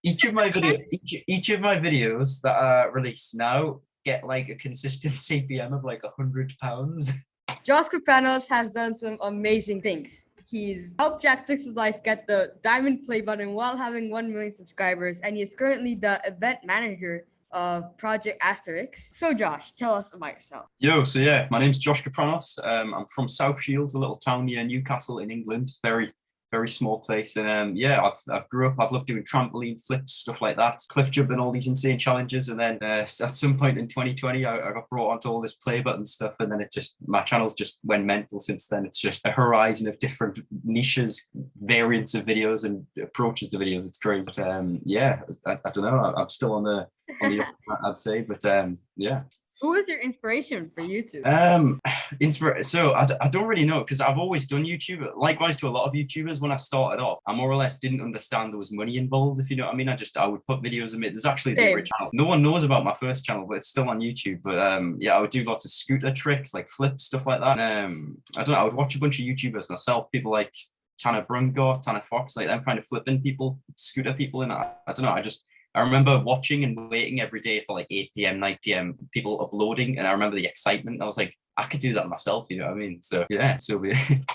each of my videos that are released now get like a consistent CPM of like £100. Josh Kapranos has done some amazing things. He's helped Jacksucksatlife get the diamond play button while having 1 million subscribers, and he is currently the event manager of Project Asterix. So Josh, tell us about yourself. So yeah, my name's Josh Kapranos. I'm from South Shields, a little town near Newcastle in England. Very small place. And I've grew up, I've loved doing trampoline flips, stuff like that, cliff jumping, all these insane challenges. And then at some point in 2020, I got brought onto all this play button stuff. And then my channel's just went mental since then. It's just a horizon of different niches, variants of videos and approaches to videos. It's crazy. But I don't know. I'm still on the I'd say, but yeah. Who was your inspiration for YouTube? So I don't really know, because I've always done YouTube. Likewise to a lot of YouTubers, when I started off, I more or less didn't understand there was money involved, if you know what I mean. I would put videos in it. There's actually the original. No one knows about my first channel, but it's still on YouTube. But I would do lots of scooter tricks, like flips, stuff like that. And, I don't know, I would watch a bunch of YouTubers myself, people like Tanner Brungor, Tanner Fox, like them kind of flipping people, scooter people. And I don't know, I remember watching and waiting every day for like 8 p.m, 9 p.m, people uploading. And I remember the excitement. I was like, I could do that myself, you know what I mean? So yeah,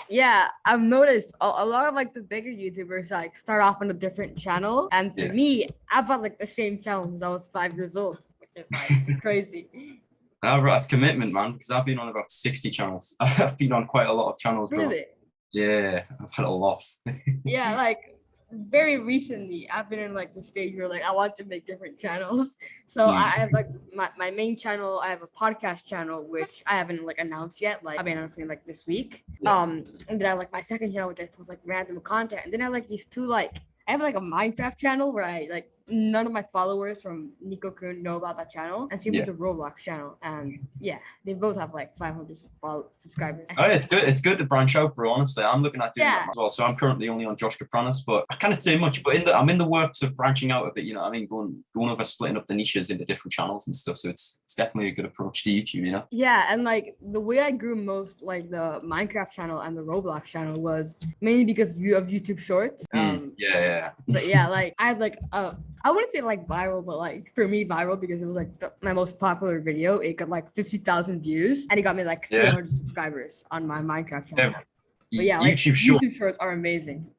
yeah, I've noticed a lot of like the bigger YouTubers like start off on a different channel. And for me, I've had like the same channel since I was 5 years old, which is like crazy. That's commitment, man, because I've been on about 60 channels. I've been on quite a lot of channels. Really? Bro. Yeah, I've had a lot. Yeah, like very recently I've been in like the stage where like I want to make different channels. So I have like my main channel. I have a podcast channel which I haven't like announced yet. Like I'll be announcing like this week. And then I have like my second channel which I post like random content. And then I have like these two, like I have like a Minecraft channel where I like none of my followers from Nico Kun know about that channel, and same with the Roblox channel. And yeah, they both have like 500 subscribers. Oh, it's good to branch out, bro. Honestly, I'm looking at doing that as well. So I'm currently only on Josh Kapranos, but I can't say much. But I'm in the works of branching out a bit. You know what I mean? Going over, splitting up the niches into different channels and stuff. So it's definitely a good approach to YouTube. You know? Yeah, and like the way I grew most, like the Minecraft channel and the Roblox channel, was mainly because of YouTube Shorts. But yeah, like I had like I wouldn't say like viral, but like for me viral because it was like my most popular video. It got like 50,000 views and it got me like 300 subscribers on my Minecraft channel. But yeah, like YouTube Shorts are amazing.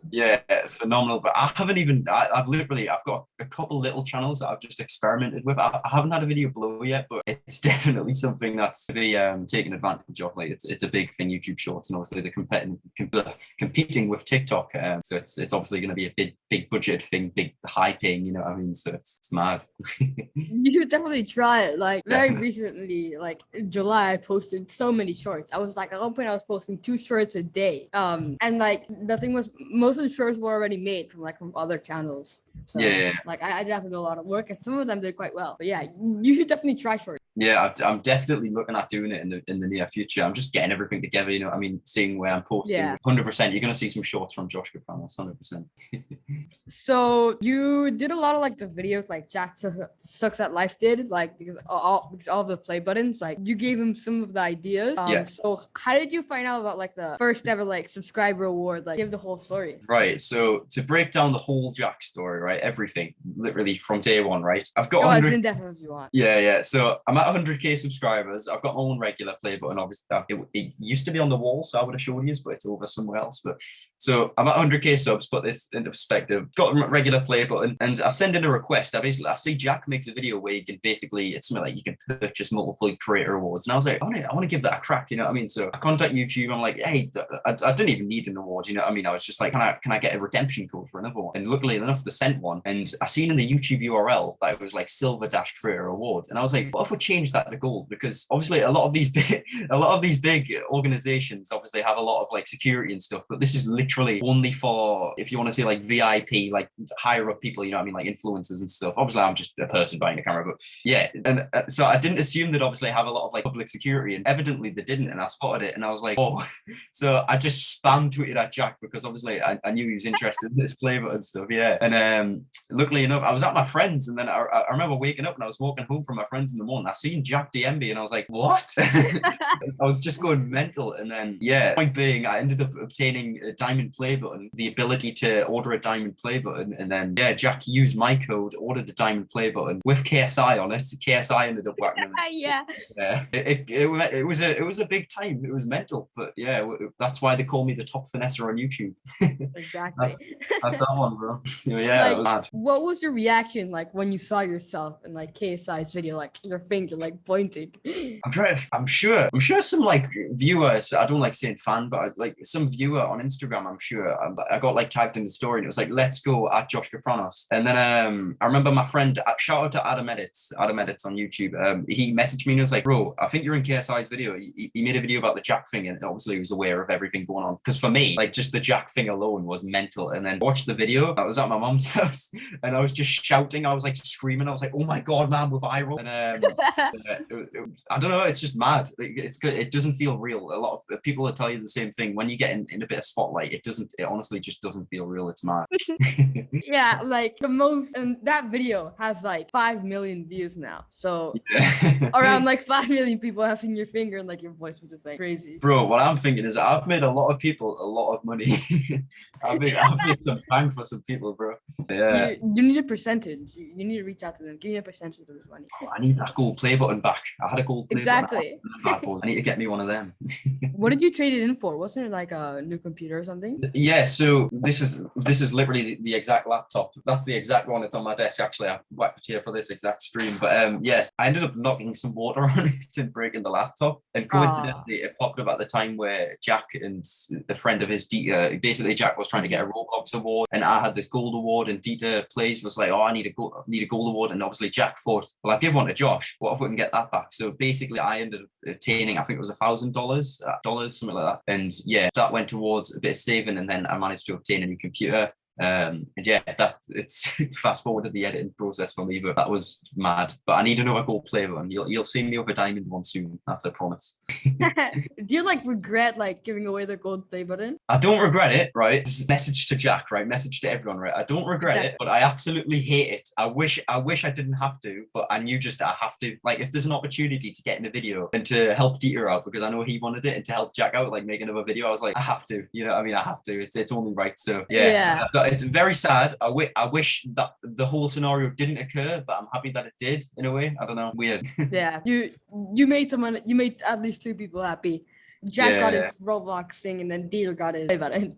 Yeah, phenomenal. But I've got a couple little channels that I've just experimented with. I haven't had a video blow yet, but it's definitely something that's to be taken advantage of. Like it's a big thing, YouTube Shorts, and obviously they're competing with TikTok. So it's obviously going to be a big budget thing, big high paying. You know what I mean? So it's mad. You should definitely try it. Like very recently, like in July, I posted so many shorts. I was like at one point I was posting 2 shorts a day. And like the thing was, most of the shorts were already made from other channels. So like I definitely did a lot of work, and some of them did quite well. But yeah, you should definitely try shorts. Yeah, I'm definitely looking at doing it in the near future. I'm just getting everything together, you know what I mean? Seeing where I'm posting. 100%. You're going to see some shorts from Josh Kapranos, 100%. So you did a lot of like the videos like Jacksucksatlife did, like because all of the play buttons, like you gave him some of the ideas. So how did you find out about like the first ever like subscriber award? Like give the whole story. Right. So to break down the whole Jack story, right? Everything, literally from day one, right? I've got 100. As in depth as you want. Yeah. So I'm at 100k subscribers. I've got my own regular play button. Obviously, it used to be on the wall, so I would have showed you, but it's over somewhere else. But so I'm at 100k subs. Put this into perspective. Got a regular play button, and I send in a request. I see Jack makes a video where you can basically, it's something like you can purchase multiple creator awards, and I was like, I want to give that a crack. You know what I mean? So I contact YouTube. I'm like, hey, I didn't even need an award. You know what I mean? I was just like, can I get a redemption code for another one? And luckily enough, they sent one, and I seen in the YouTube URL that it was like silver-creator award, and I was like, what if we change that to gold? Because obviously a lot of these big organizations obviously have a lot of like security and stuff, but this is literally only for, if you want to say like VIP, like higher up people, you know what I mean, like influencers and stuff. Obviously I'm just a person buying a camera, but yeah. And so I didn't assume that obviously have a lot of like public security, and evidently they didn't, and I spotted it and I was like, oh. So I just spam tweeted at Jack because obviously I knew he was interested in this play button stuff. And luckily enough, I was at my friend's, and then I remember waking up and I was walking home from my friends in the morning. I seen Jack DM me, and I was like, what? I was just going mental. And then, yeah, point being, I ended up obtaining a diamond play button, the ability to order a diamond play button. And then, yeah, Jack used my code, ordered the diamond play button with KSI on it. KSI ended up whacking him. Yeah. Yeah, it was a big time. It was mental, but yeah, that's why they call me the top finesser on YouTube. Exactly. That's that one, bro. Yeah, Like, that was mad. what was your reaction like when you saw yourself in like KSI's video, like your finger like pointing? I'm sure some like viewers, I don't like saying fan, but like some viewer on Instagram, I'm sure I got like tagged in the story, and it was like, let's go at Josh Kapranos. And then I remember my friend, shout out to Adam Edits on YouTube. He messaged me and he was like, bro, I think you're in KSI's video. He made a video about the Jack thing, and obviously he was aware of everything going on. Because for me, like just the Jack thing alone was mental. And then watched the video. I was at my mom's house and I was just shouting. I was like screaming. I was like, oh my God, man, we're viral. And I don't know. It's just mad. It's good. It doesn't feel real. A lot of people will tell you the same thing. When you get in a bit of spotlight, it honestly just doesn't feel real. It's mad. Yeah, like the most, and that video has like 5 million views now. So yeah. around like 5 million people have seen your finger and like your voice, which is like crazy. Bro, what I'm thinking is I've made a lot of people a lot of money. I've made some bank for some people, bro. Yeah. You need a percentage. You need to reach out to them. Give me a percentage of this money. Oh, I need that gold play button back. I had a gold play Exactly. button. I need to get me one of them. What did you trade it in for? Wasn't it like a new computer or something? Yeah, so this is literally the exact laptop. That's the exact one. It's on my desk, actually. I whacked it here for this exact stream. But yeah, I ended up knocking some water on it and breaking the laptop. And coincidentally, it popped up at the time where Jack and a friend of his, Dieter, basically Jack was trying to get a Roblox award, and I had this gold award, and Dieter Plays was like, oh, I need a gold award. And obviously Jack thought, well, I'll give one to Josh. What if we can get that back? So basically I ended up obtaining, I think it was $1,000, something like that. And yeah, that went towards a bit of saving, and then I managed to obtain a new computer. And yeah, it's fast forwarded the editing process for me, but that was mad. But I need another gold play button. You'll see me with a diamond one soon. That's a promise. Do you like regret like giving away the gold play button? I don't regret it, right? This is message to Jack, right? Message to everyone, right? I don't regret it, but I absolutely hate it. I wish I didn't have to, but I knew just I have to. Like, if there's an opportunity to get in a video and to help Dieter out, because I know he wanted it, and to help Jack out, like make another video, I was like, I have to. You know what I mean? I have to. It's only right. So yeah. It's very sad. I wish that the whole scenario didn't occur, but I'm happy that it did in a way. I don't know. Weird. Yeah. You made someone. You made at least 2 people happy. Jack got his Roblox thing, and then Dieter got his play button.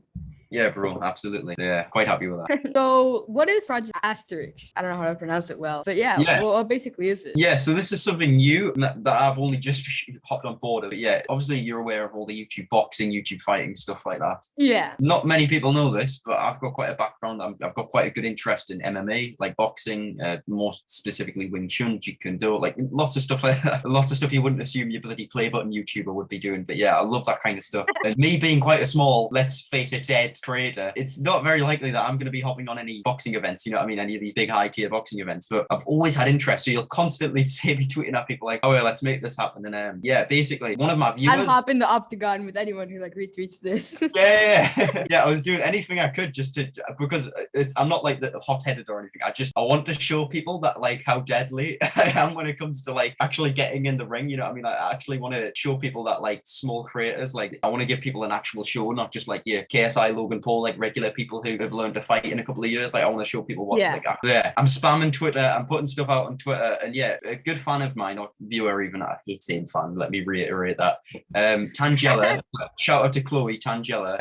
Yeah, bro, absolutely. Yeah, quite happy with that. So, what is Project Asterix? I don't know how to pronounce it well, but yeah. What basically is it? Yeah, so this is something new that I've only just hopped on board of. But yeah, obviously you're aware of all the YouTube boxing, YouTube fighting, stuff like that. Yeah. Not many people know this, but I've got quite a background. I've got quite a good interest in MMA, like boxing, more specifically Wing Chun, Jeet Kune Do, like lots of stuff like that. Lots of stuff you wouldn't assume your bloody play button YouTuber would be doing. But yeah, I love that kind of stuff. And me being quite a small, let's face it, dead creator, it's not very likely that I'm going to be hopping on any boxing events, you know what I mean, any of these big high tier boxing events, but I've always had interest, so you'll constantly see me tweeting at people like, oh yeah, let's make this happen. And yeah, basically one of my viewers, I'd hop in the octagon with anyone who like retweets this. yeah, I was doing anything I could just to, because I'm not like the hot-headed or anything, I want to show people that like how deadly I am when it comes to like actually getting in the ring, you know what I mean. I actually want to show people that like small creators, like I want to give people an actual show, not just like KSI, Logan Paul, like regular people who have learned to fight in a couple of years. Like I want to show people what like I'm spamming Twitter, I'm putting stuff out on Twitter, and yeah, a good fan of mine, or viewer even, I hate saying fan, let me reiterate that, Tangela, shout out to Chloe Tangela,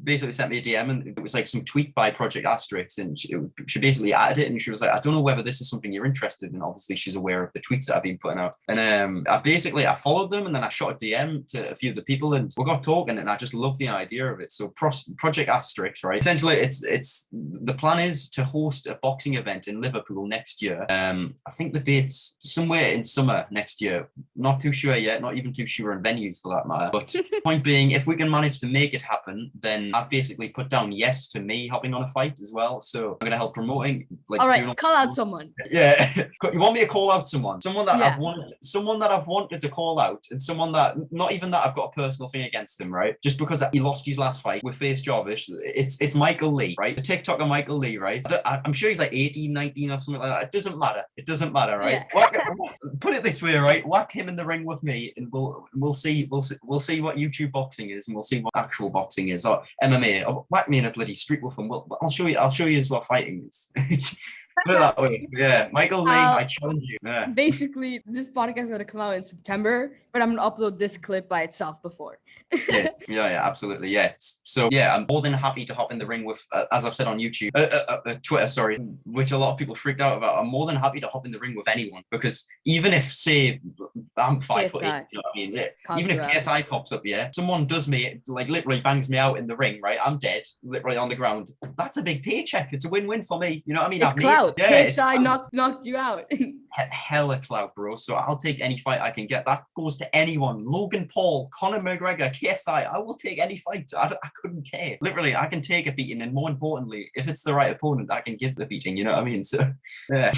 basically sent me a DM, and it was like some tweet by Project Asterix, and she basically added it, and she was like, I don't know whether this is something you're interested in. Obviously she's aware of the tweets that I've been putting out, and I followed them, and then I shot a DM to a few of the people, and we got talking, and I just love the idea of it. So Project Asterix, right? Essentially, it's the plan is to host a boxing event in Liverpool next year. I think the date's somewhere in summer next year. Not too sure yet, not even too sure on venues for that matter. But point being, if we can manage to make it happen, then I've basically put down yes to me hopping on a fight as well. So I'm gonna help promoting. Like, all right, call out someone. Yeah, you want me to call out someone that I've wanted to call out, and someone that not even that I've got a personal thing against him, right? Just because he lost his last fight with face Jarvis. It's Michael Lee, right? The TikToker Michael Lee, right? I'm sure he's like 18, 19 or something like that. It doesn't matter. It doesn't matter, right? Yeah. Put it this way, right? Whack him in the ring with me, and we'll see what YouTube boxing is, and we'll see what actual boxing is, or MMA. Or whack me in a bloody street with him. I'll show you what fighting is. Put it that way. Yeah, Michael Lee, I challenge you. Yeah. Basically, this podcast is gonna come out in September, but I'm gonna upload this clip by itself before. yeah, absolutely. Yeah. So yeah, I'm more than happy to hop in the ring with, as I've said on YouTube, Twitter, sorry, which a lot of people freaked out about. I'm more than happy to hop in the ring with anyone, because even if, say, I'm 5 foot 8, you know what I mean? Yeah. Even if KSI pops up, yeah, someone does me, like literally bangs me out in the ring, right? I'm dead, literally on the ground. That's a big paycheck. It's a win-win for me. You know what I mean? It's clout. KSI knocked you out. Hella clout, bro. So I'll take any fight I can get. That goes to anyone. Logan Paul, Conor McGregor, KSI. I will take any fight. I couldn't care. Literally, I can take a beating, and more importantly, if it's the right opponent, I can give the beating. You know what I mean? So yeah.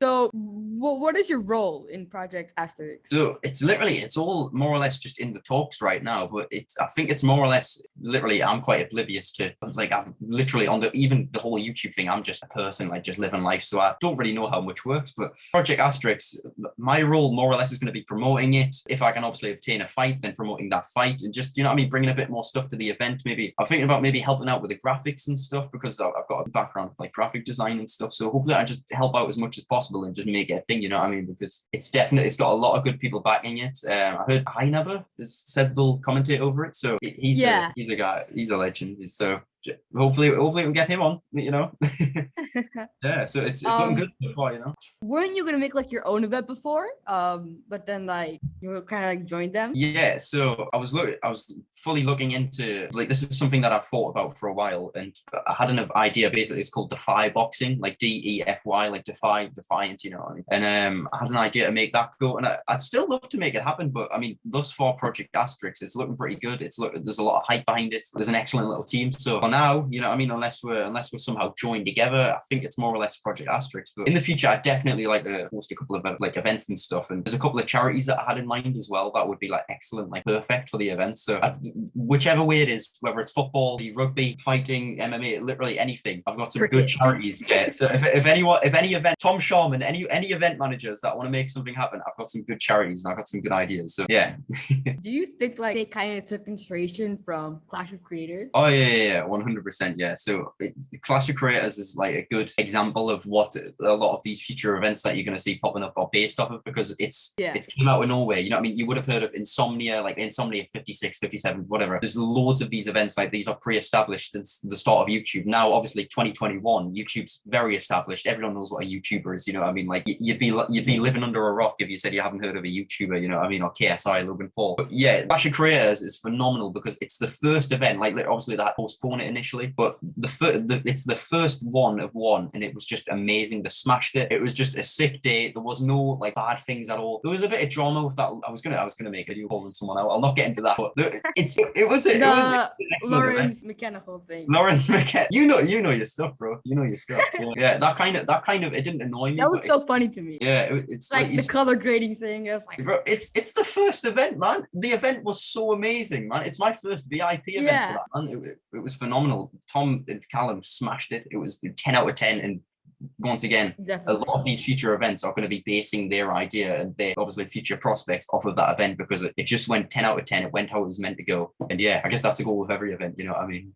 So what is your role in Project Asterix? So it's all more or less just in the talks right now, but I think it's more or less literally, I'm quite oblivious to, like, I've literally even the whole YouTube thing, I'm just a person, like, just living life, so I don't really know how much works. But Project Asterix, my role more or less is going to be promoting it. If I can obviously obtain a fight, then promoting that fight, and just, you know what I mean, bringing a bit more stuff to the event. Maybe I'm thinking about maybe helping out with the graphics and stuff, because I've got a background like graphic design and stuff, so hopefully I just help out as much as possible and just make it a thing, you know what I mean, because it's got a lot of good people backing it. I heard Never has said they'll commentate over it, so he's a guy, he's a legend. So hopefully we'll get him on, you know. Yeah, so it's something good so far, you know. Weren't you gonna make like your own event before, but then like you kind of like joined them? Yeah, so I was fully looking into, like, this is something that I've thought about for a while, and I had an idea. Basically, it's called Defy Boxing, like DEFY, like defiant, you know what I mean? And I had an idea to make that go, and I'd still love to make it happen, but I mean, thus far, Project Asterix, it's looking pretty good. There's a lot of hype behind it. There's an excellent little team. So for now, you know what I mean, unless we're somehow joined together, I think it's more or less Project Asterix. But in the future, I'd definitely like to host a couple of like events and stuff, and there's a couple of charities that I had in mind as well that would be like excellent, like perfect for the event. So whichever way it is, whether it's football, rugby, fighting, MMA, literally anything, I've got some good charities. Yeah. So if any event, Tom Sharman, any event managers that want to make something happen, I've got some good charities and I've got some good ideas. So yeah. Do you think like they kind of took inspiration from Clash of Creators? Oh yeah, 100%. Yeah. So Clash of Creators is like a good example of what a lot of these future events that you're going to see popping up are based off of, because it's came out of nowhere. You know what I mean? You would have heard of Insomnia, like Insomnia 56, 57, whatever. There's loads of these events, like these are pre-established since the start of YouTube. Now, obviously 2021, YouTube's very established. Everyone knows what a YouTuber is. You know what I mean? Like you'd be living under a rock if you said you haven't heard of a YouTuber, you know what I mean? Or KSI, Logan Paul. But yeah, Clash of Creators is phenomenal because it's the first event, like obviously that postponed it initially, but it's the first one of one, and it was just amazing. They smashed it. It was just a sick day. There was no like bad things at all. There was a bit of drama with that. I was gonna make a video calling someone out. I'll not get into that, but it was Lawrence mechanical thing. Lawrence McKenna. You know your stuff, bro. You know your stuff. Yeah, that kind of it didn't annoy me. That was so funny to me. Yeah, it's like the color grading thing. It was like, bro, it's the first event, man. The event was so amazing, man. It's my first VIP event for that, man. It was phenomenal. Tom and Callum smashed it. It was 10 out of 10, and once again, a lot of these future events are going to be basing their idea and their obviously future prospects off of that event, because it just went 10 out of 10. It went how it was meant to go. And yeah, I guess that's the goal of every event, you know what I mean?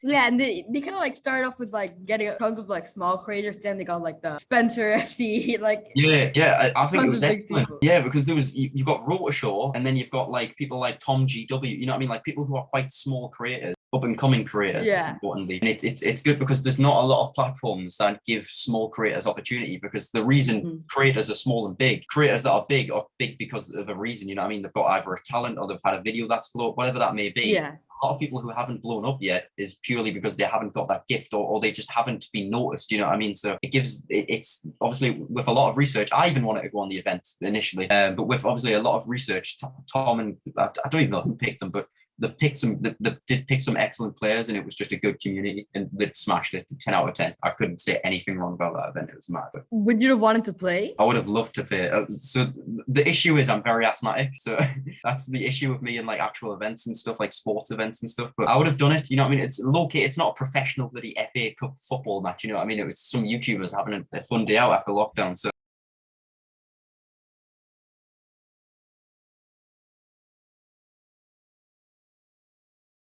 Yeah, and they kind of like started off with like getting tons of like small creators, then they got like the Spencer FC, like I think it was excellent. Yeah, because there was you've got Rotashaw, and then you've got like people like Tom GW, you know what I mean? Like people who are quite small creators, up and coming creators, importantly. And it's good because there's not a lot of platforms that give small creators opportunity, because the reason creators are small and big, creators that are big because of a reason, you know what I mean? They've got either a talent or they've had a video that's blown up, whatever that may be. Yeah. A lot of people who haven't blown up yet is purely because they haven't got that gift, or they just haven't been noticed, you know what I mean? So it's obviously with a lot of research. I even wanted to go on the event initially, but with obviously a lot of research, Tom and I don't even know who picked them, but they've picked they did pick some excellent players, and it was just a good community, and they smashed it. 10 out of 10. I couldn't say anything wrong about that event. It was mad. Would you have wanted to play? I would have loved to play. So the issue is I'm very asthmatic, so that's the issue with me in like actual events and stuff, like sports events and stuff. But I would have done it. You know what I mean? It's low key. It's not a professional bloody FA Cup football match. You know what I mean? It was some YouTubers having a fun day out after lockdown. So.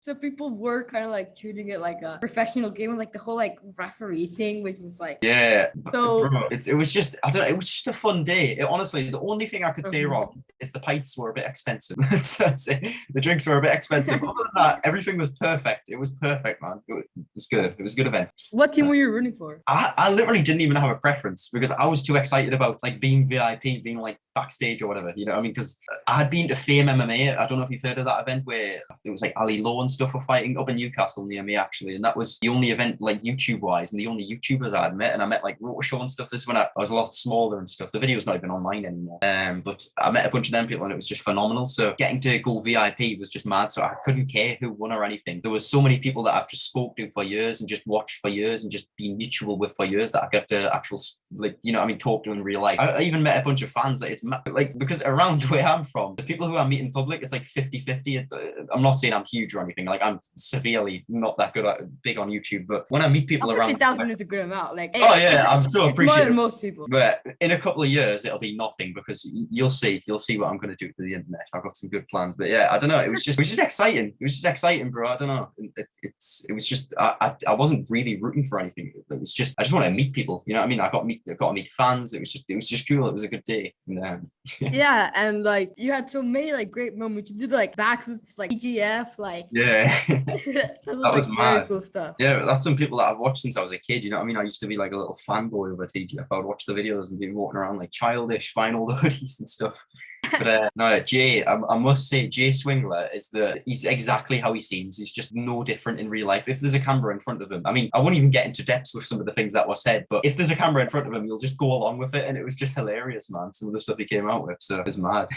So people were kind of like treating it like a professional game, like the whole like referee thing, which was like yeah. So bro, it was just I don't know. It was just a fun day. Honestly, the only thing I could say wrong is the pints were a bit expensive. That's it. The drinks were a bit expensive. Other than that, everything was perfect. It was perfect, man. It was good. It was a good event. What team were you rooting for? I literally didn't even have a preference because I was too excited about like being VIP, being like backstage or whatever. You know what I mean? Because I had been to Fame MMA. I don't know if you've heard of that event where it was like Ali Low and stuff were fighting up in Newcastle near me actually, and that was the only event like YouTube wise and the only YouTubers I had met, and I met like Rotor and stuff. This is when I was a lot smaller and stuff. The video's not even online anymore. But I met a bunch of them people and it was just phenomenal. So getting to go VIP was just mad. So I couldn't care who won or anything. There was so many people that I've just spoke to for years and just watched for years and just been mutual with for years that I got to actual like, you know what I mean, talk to in real life. I even met a bunch of fans that it's like, because around where I'm from, the people who I meet in public, it's like 50-50. I'm not saying I'm huge or anything. Like I'm severely not that good at big on YouTube, but when I meet people around 50,000 is a good amount. Like oh yeah, I'm so appreciative. More than most people. But in a couple of years it'll be nothing because you'll see what I'm going to do to the internet. I've got some good plans, but yeah, I don't know. It was just exciting. It was just exciting, bro. I don't know. It was just I wasn't really rooting for anything. It was just I just want to meet people. You know what I mean? I got to meet fans. It was just cool. It was a good day. And, yeah, and like you had so many like great moments. You did like backflips, like EGF, like yeah. That was mad. Cool stuff. Yeah, that's some people that I've watched since I was a kid. You know what I mean? I used to be like a little fanboy over TGF. I would watch the videos and be walking around like childish, buying all the hoodies and stuff. But no, Jay, I must say, Jay Swingler he's exactly how he seems. He's just no different in real life. If there's a camera in front of him, I mean, I won't even get into depths with some of the things that were said, but if there's a camera in front of him, you'll just go along with it. And it was just hilarious, man. Some of the stuff he came out with. So it was mad.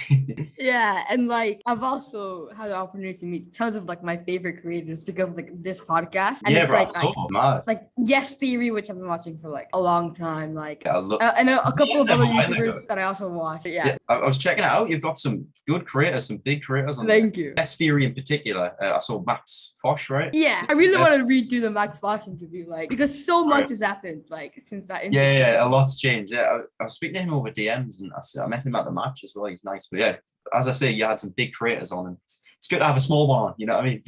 Yeah. And like, I've also had the opportunity to meet tons of like my favorite creators to go like this podcast. And yeah, it's bro, like, mad. Like Yes Theory, which I've been watching for like a long time. Like, yeah, and a couple of other YouTubers that I also watch. But yeah. I was checking it out. You've got some good creators, some big creators on Thank there. you. Yes Theory in particular. I saw Max Fosh, right? Yeah, I really want to read through the Max Fosh interview, like because so much has happened, like since that interview. Yeah, a lot's changed. Yeah, I was speaking to him over DMs, and I met him at the match as well. He's nice, but yeah, as I say, you had some big creators on, and it's good to have a small one on. You know what I mean?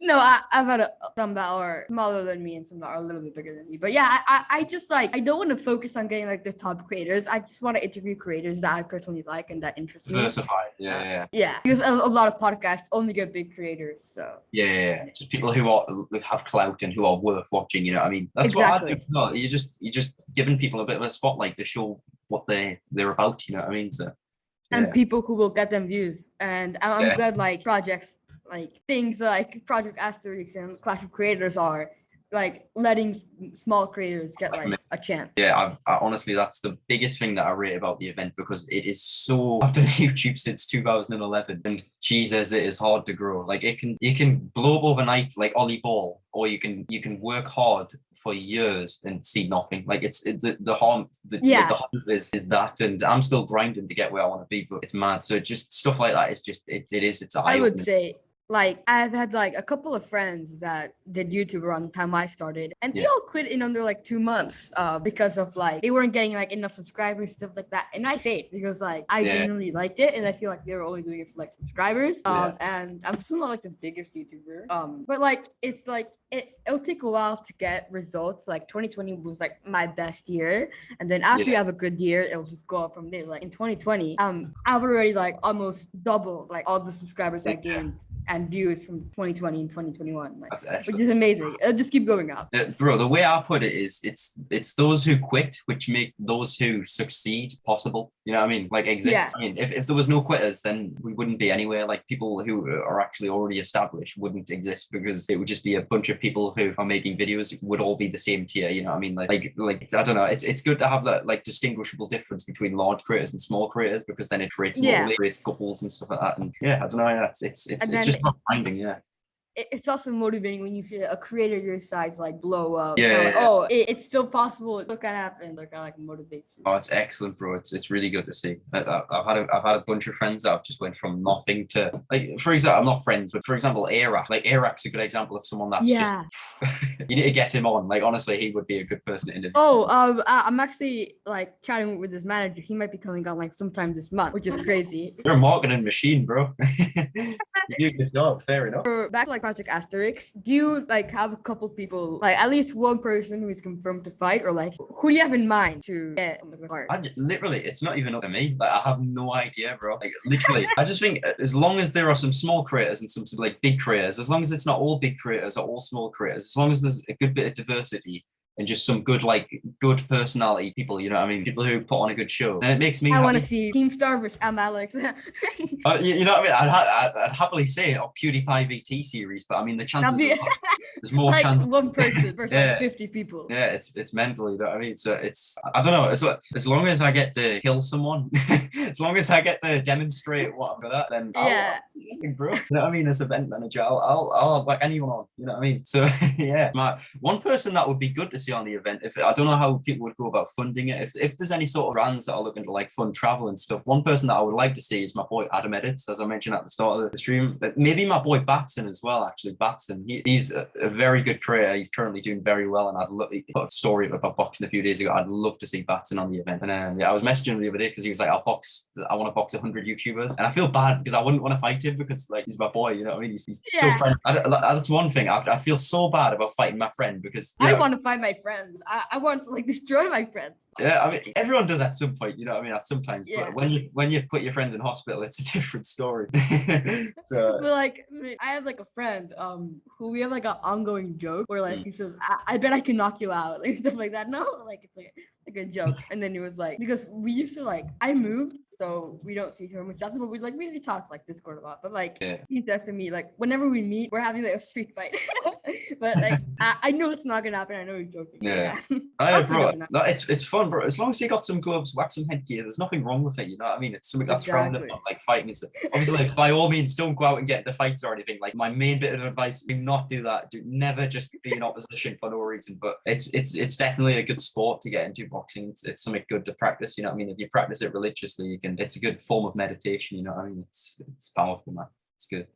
No, I've had some that are smaller than me and some that are a little bit bigger than me. But yeah, I just like I don't want to focus on getting like the top creators. I just want to interview creators that I personally like and that interest me. Diversified. Yeah. Yeah, because a lot of podcasts only get big creators. So yeah. Just people who have clout and who are worth watching. You know what I mean? That's exactly. What I do. You're just giving people a bit of a spotlight to show what they're about. You know what I mean? So. And people who will get them views. And I'm glad like projects like things like Project Asterix and Clash of Creators are like letting small creators get like a chance. Yeah, I honestly, that's the biggest thing that I rate about the event because it is so. I've done YouTube since 2011, and Jesus, it is hard to grow. Like you can blow up overnight like Ollie Ball, or you can work hard for years and see nothing. Like the harm is that, and I'm still grinding to get where I want to be, but it's mad. So just stuff like that is just it's I would say. Like I've had like a couple of friends that did YouTube around the time I started, and they all quit in under like 2 months because of like they weren't getting like enough subscribers, stuff like that. And I stayed because like I genuinely liked it, and I feel like they were only doing it for like subscribers. And I'm still not like the biggest YouTuber. But like it's like it'll take a while to get results. Like 2020 was like my best year, and then after you have a good year, it'll just go up from there. Like in 2020, I've already like almost doubled like all the subscribers I gained and views from 2020 and 2021, like, which is amazing. It'll just keep going up. Bro, the way I put it is it's those who quit which make those who succeed possible. You know what I mean? Like exist. Yeah. I mean, if there was no quitters, then we wouldn't be anywhere. Like people who are actually already established wouldn't exist because it would just be a bunch of people who are making videos would all be the same tier. You know what I mean? Like I don't know. It's good to have that like distinguishable difference between large creators and small creators because then it creates creates couples and stuff like that. And yeah, I don't know. It's just just not finding, yeah. It's also motivating when you see a creator your size like blow up. Yeah, Like, yeah. oh, it's still possible. Look at happen. Like, kind of like motivates you. Oh, it's excellent, bro. It's really good to see. I've had a bunch of friends that have just went from nothing to, like, for example, I'm not friends, but for example, Arak. Like, Arak's a good example of someone that's just you need to get him on. Like, honestly, he would be a good person to interview. Oh, I'm actually like chatting with his manager. He might be coming on like sometime this month, which is crazy. You're a marketing machine, bro. You do a good job. Fair enough. Back to like Project Asterix, do you like have a couple people, like at least one person who is confirmed to fight, or like who do you have in mind to get on the card? Literally, it's not even up to me. Like, I have no idea, bro. Like, literally, I just think as long as there are some small creators and some like big creators, as long as it's not all big creators or all small creators, as long as there's a good bit of diversity and just some good personality people, you know what I mean? People who put on a good show. And it makes me I want to see Team Star versus Alex. you know what I mean? I'd happily say a PewDiePie VT series, but I mean the chances there's more like chance. one person versus like 50 people. Yeah, it's mental, you know what I mean? So it's, I don't know, as long as I get to kill someone, as long as I get to demonstrate what I'm good at, then Yeah. bro, you know what I mean? As event manager, I'll whack anyone on, you know what I mean? So yeah, one person that would be good to see on the event, if I don't know how people would go about funding it, if there's any sort of brands that are looking to like fund travel and stuff, one person that I would like to see is my boy Adam Edits, as I mentioned at the start of the stream, but maybe my boy Batson as well. Actually, Batson, he's a very good creator. He's currently doing very well, and he put a story about boxing a few days ago. I'd love to see Batson on the event. And yeah, I was messaging him the other day because he was like, I want to box 100 YouTubers, and I feel bad because I wouldn't want to fight him because like he's my boy, you know what I mean? He's so friendly. That's one thing. I feel so bad about fighting my friend because I want to fight my friends. I want to like destroy my friends. Yeah, I mean, everyone does at some point, you know what I mean? At some times, but when you put your friends in hospital, it's a different story. So, but like, I have like a friend, who we have like an ongoing joke where like he says, I bet I can knock you out, like stuff like that. No, like it's like a joke. And then he was like, because we used to like, I moved, so we don't see each other much often, but we like really talk like Discord a lot. But like he said to me, like whenever we meet, we're having like a street fight. But like I know it's not gonna happen. I know he's joking. Yeah. Bro, it's fun, bro. As long as you got some gloves, wax some headgear, there's nothing wrong with it. You know what I mean? It's something that's frowned upon, like fighting and stuff. Obviously, like, by all means, don't go out and get into fights or anything. Like my main bit of advice: do not do that. Do never just be in opposition for no reason. But it's definitely a good sport to get into. Boxing. It's something good to practice. You know what I mean? If you practice it religiously, you can. It's a good form of meditation. You know what I mean? It's powerful, man. It's good.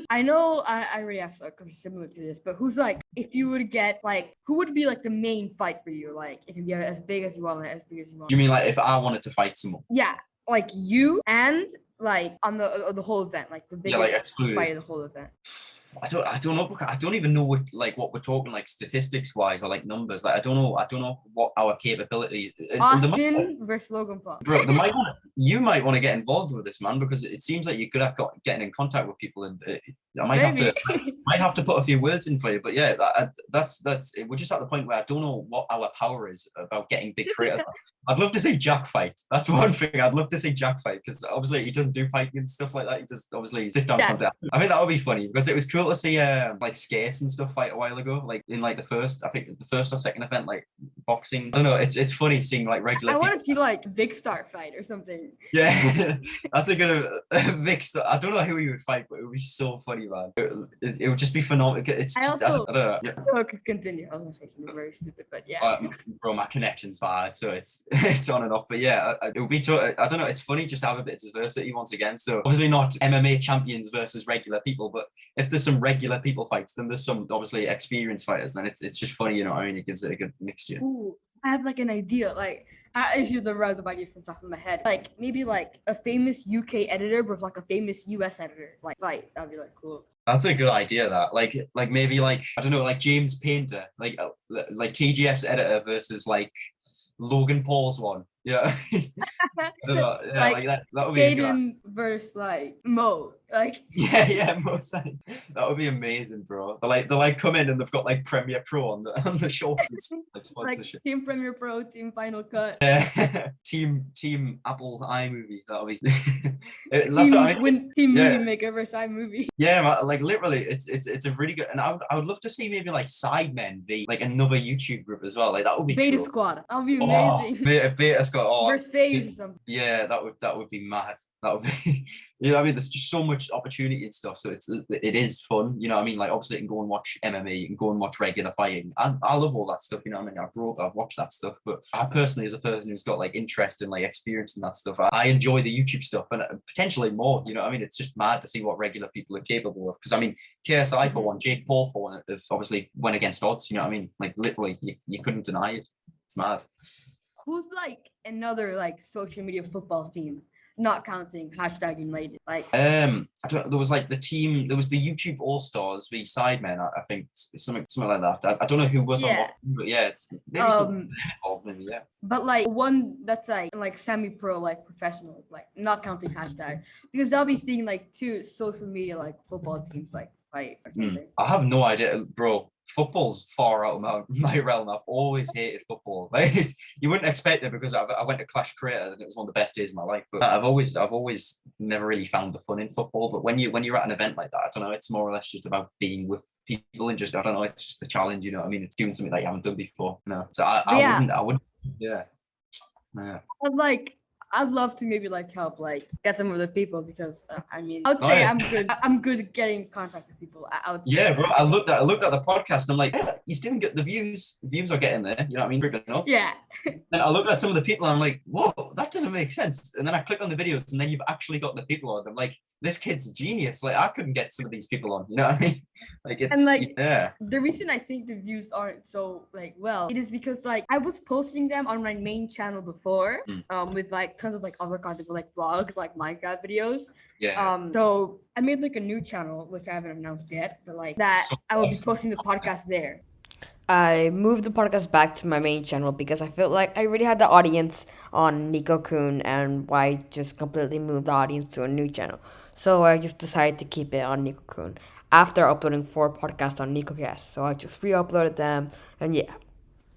I know I already asked a question similar to this, but who's like, if you would get like, who would be like the main fight for you? Like, it can be as big as you want, as big as you want. You mean like if I wanted to fight someone? Yeah, like you and like on the whole event, like the biggest fight of the whole event. I don't know. I don't even know what we're talking like statistics wise or like numbers. Like I don't know what our capability. Austin versus Logan Paul. Bro, you might want to get involved with this, man, because it seems like you're good at getting in contact with people, and I might have to put a few words in for you. But yeah, that's we're just at the point where I don't know what our power is about getting big creators. I'd love to see Jack fight. That's one thing. I'd love to see Jack fight because obviously he doesn't do fighting and stuff like that. He just obviously sit down contact. I think that would be funny because it was cool to see like skates and stuff fight a while ago, like in like the first or second event, like boxing. I don't know. It's funny seeing like regular. I want to see like Vic Star fight or something. Yeah, that's a good Vic Star. I don't know who he would fight, but it would be so funny, man. It would just be phenomenal. It's just I don't know. Yeah. Okay, continue. I was gonna say something very stupid, but yeah. Bro, my connection's bad, so it's on and off. But yeah, it would be. I don't know. It's funny just to have a bit of diversity once again. So obviously not MMA champions versus regular people, but if there's some regular people fights, then there's some obviously experienced fighters, and it's just funny, you know what I mean? It gives it a good mixture. Ooh, I have like an idea, like it's just the random idea from the top of my head. Like maybe like a famous UK editor versus like a famous US editor. Like that'd be like cool. That's a good idea. That like maybe like I don't know, like James Painter, like TGF's editor versus like Logan Paul's one. Yeah. I don't know. Yeah, like that would be Jaden versus like Mo. Like yeah, Mo. That would be amazing, bro. They like come in and they've got like Premiere Pro on the shorts and like sponsorship. Like Team Premiere Pro, Team Final Cut. Yeah. Team Apple's iMovie. That'll be Team Movie Maker versus iMovie. Yeah, like literally, it's a really good. And I would love to see maybe like Sidemen be like another YouTube group as well. Like that would be Beta cool. Squad. That would be amazing. Beta got oh versus phase or something. yeah, that would be mad. That would be you know what I mean. There's just so much opportunity and stuff. So it is fun. You know what I mean? Like obviously you can go and watch MMA, you can go and watch regular fighting. I love all that stuff. You know what I mean? I've watched that stuff, but I personally, as a person who's got like interest and like experience in that stuff, I enjoy the YouTube stuff and potentially more. You know what I mean? It's just mad to see what regular people are capable of. Because I mean, KSI for one, Jake Paul for one, have obviously went against odds. You know what I mean? Like literally, you couldn't deny it. It's mad. Who's like another like social media football team, not counting hashtag United? Like there was like the team. There was the YouTube All Stars v Sidemen. I think something like that. I don't know who was on what, but yeah, it's maybe some involved. Maybe yeah. But like one that's like semi-pro, like professional, like not counting hashtag, because I'll be seeing like two social media like football teams like fight or something. I have no idea, bro. Football's far out of my realm. I've always hated football. Like you wouldn't expect it because I went to Clash Creators and it was one of the best days of my life. But I've always never really found the fun in football. But when you're at an event like that, I don't know, it's more or less just about being with people and just I don't know, it's just a challenge. You know what I mean? It's doing something that you haven't done before. You know? So I wouldn't. Yeah. I'd love to maybe like help like get some of the people because I mean I'd say I'm good at getting in contact with people. Yeah, bro. I looked at the podcast and I'm like, yeah, you still get the views. The views are getting there. You know what I mean? Creeping up. Yeah. Then I looked at some of the people and I'm like, whoa, that doesn't make sense. And then I click on the videos and then you've actually got the people on. I'm like, this kid's a genius. Like I couldn't get some of these people on. You know what I mean? Like it's and like yeah. The reason I think the views aren't so like well, it is because like I was posting them on my main channel before, with like tons of like other content like vlogs, like Minecraft videos. Yeah. So I made like a new channel which I haven't announced yet, but like that I will be posting the podcast there. I moved the podcast back to my main channel because I felt like I already had the audience on Nico Kun, and why just completely move the audience to a new channel. So I just decided to keep it on Nico Kun after uploading 4 podcasts on Nico KSI'S. So I just re-uploaded them, and yeah.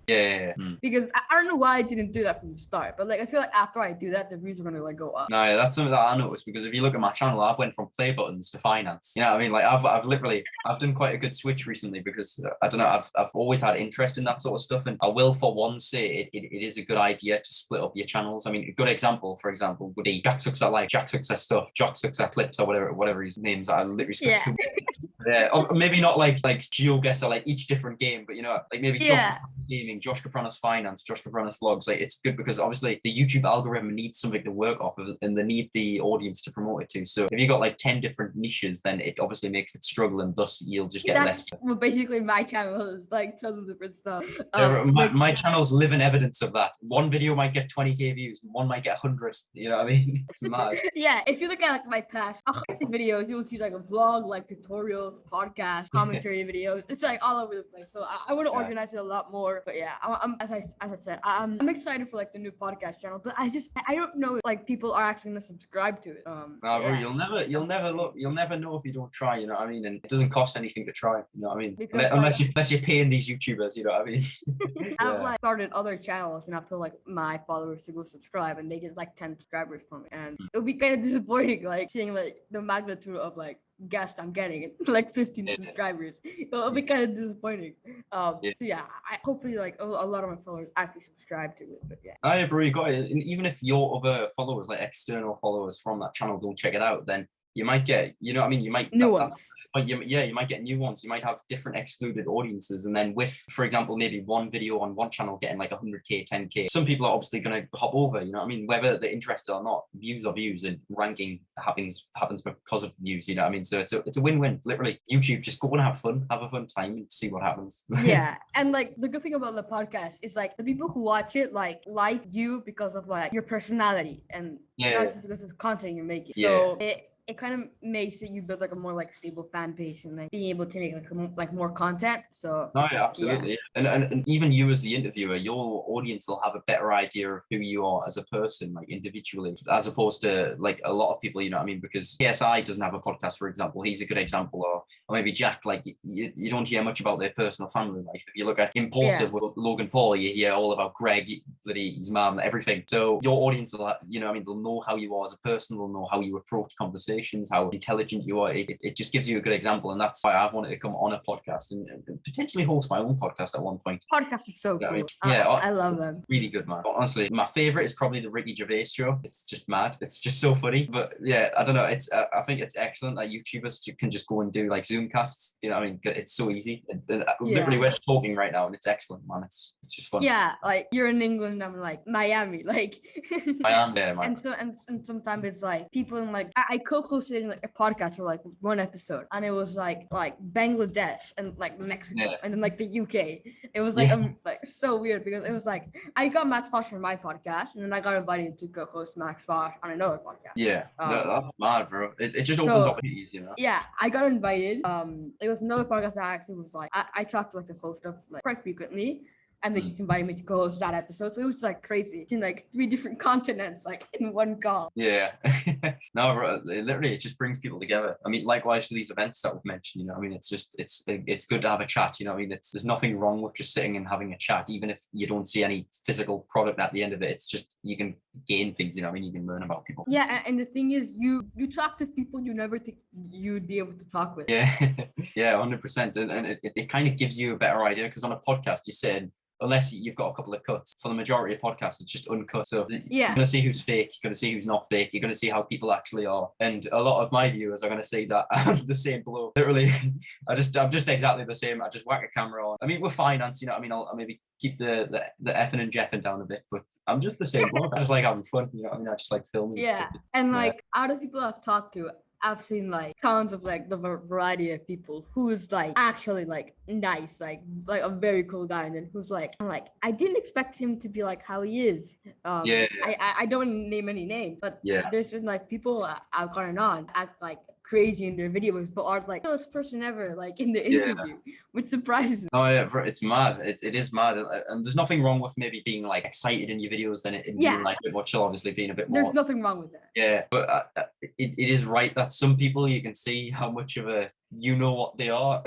Yeah. Because I don't know why I didn't do that from the start, but like I feel like after I do that, the views are gonna like go up. No, yeah, that's something that I noticed because if you look at my channel, I've went from play buttons to finance. You know what I mean? Like I've done quite a good switch recently because I don't know, I've always had interest in that sort of stuff, and I will for one say it is a good idea to split up your channels. I mean, a good example, for example, would be Jacksucksatlife, Jacksucksat stuff, Jacksucksatclips, or whatever his names are. I literally yeah, or maybe not like GeoGuess or like each different game, but you know, like maybe Josh Gaming, Josh Kapranos Finance, Josh Kapranos Vlogs. Like it's good because obviously the YouTube algorithm needs something to work off of, and they need the audience to promote it to. So if you got like 10 different niches, then it obviously makes it struggle, and thus you'll just get less. Well, basically my channel is like tons of different stuff. My channel's living evidence of that. One video might get 20k views, one might get 100. You know what I mean? It's mad. Yeah, if you look at like my past videos, you'll see like a vlog, like tutorials, podcast, commentary videos. It's like all over the place. So I want to organize it a lot more. But yeah, I'm as I said, I'm excited for like the new podcast channel. But I don't know if like people are actually gonna subscribe to it. Bro, you'll never know if you don't try. You know what I mean? And it doesn't cost anything to try. You know what I mean? Because, unless you're paying these YouTubers. You know what I mean? I've like started other channels and I feel like my followers to go subscribe, and they get like 10 subscribers from it, and it would be kind of disappointing, like seeing like the magnitude of like guest I'm getting, like 15 subscribers. It'll be kind of disappointing. So yeah, I hopefully like a lot of my followers actually subscribe to it. But yeah, I agree. Got it. And even if your other followers, like external followers from that channel, don't check it out, then you might get, you know what I mean? You might new ones. You might get new ones. You might have different excluded audiences, and then with, for example, maybe one video on one channel getting like 100k, 10k. Some people are obviously going to hop over. You know what I mean? Whether they're interested or not, views are views, and ranking happens because of views. You know what I mean? So it's a win-win. Literally, YouTube, just go and have a fun time, and see what happens. Yeah, and like the good thing about the podcast is like the people who watch it like you because of like your personality, and not just because of the content you're making. So it kind of makes it you build like a more like stable fan base, and like being able to make like more content. So no, yeah, absolutely. Yeah. And even you as the interviewer, your audience will have a better idea of who you are as a person, like individually, as opposed to like a lot of people, you know what I mean? Because KSI doesn't have a podcast, for example. He's a good example. Or maybe Jack, like you don't hear much about their personal family life. If you look at Impulsive with Logan Paul, you hear all about Greg, his mom, everything. So your audience will, you know what I mean, they'll know how you are as a person, they'll know how you approach conversation. conversations, how intelligent you are. It just gives you a good example, and that's why I've wanted to come on a podcast and potentially host my own podcast at one point. Podcast is so You know what I cool. mean? Yeah, I love them. Really good, man. But honestly, my favorite is probably the Ricky Gervais show. It's just mad. It's just so funny. But yeah, I don't know. It's I think it's excellent that YouTubers can just go and do like Zoom casts. You know what I mean? It's so easy. Literally, we're just talking right now, and it's excellent, man. It's just fun. Yeah, like you're in England, I'm like Miami, like. I am there, man. And so and sometimes it's like people in like I co-hosted in like a podcast for like one episode, and it was like Bangladesh and like Mexico and then like the UK. It was like like so weird because it was like I got Max Fosh for my podcast, and then I got invited to co-host Max Fosh on another podcast. Yeah, no, that's mad, bro. It just opens opportunities, you know. Yeah, I got invited. It was another podcast that actually was like I talked to like the host of like quite frequently. And they just invited me to co-host that episode. So it was like crazy. It's in like 3 different continents, like in one call. Yeah. No, bro, literally it just brings people together. I mean, likewise to these events that we've mentioned, you know, I mean, it's just, it's good to have a chat, you know, I mean, there's nothing wrong with just sitting and having a chat, even if you don't see any physical product at the end of it. It's just, you can gain things, you know, I mean, you can learn about people. Yeah. And the thing is, you talk to people you never think you'd be able to talk with. Yeah. Yeah, 100%. And it kind of gives you a better idea, because on a podcast, you said, unless you've got a couple of cuts. For the majority of podcasts, it's just uncut. So you're going to see who's fake, you're going to see who's not fake, you're going to see how people actually are. And a lot of my viewers are going to say that I'm the same bloke. Literally, I'm just exactly the same. I just whack a camera on. I mean, with finance, you know, I mean, I'll maybe keep the effing and jeffing down a bit, but I'm just the same bloke. I just like having fun, you know, I mean, I just like filming. Yeah, and like out of people I've talked to, I've seen like tons of like the variety of people who is like actually like nice, like a very cool guy, and then who's like, I'm like, I didn't expect him to be like how he is. I don't name any names, but there's been like people I've gotten on act like crazy in their videos, but are like the person ever like in the interview, which surprises me. Oh yeah, it's mad. It is mad, and there's nothing wrong with maybe being like excited in your videos than it being like a bit more chill, obviously being a bit more. There's nothing wrong with that. Yeah, but it is right that some people you can see how much of a you know what they are.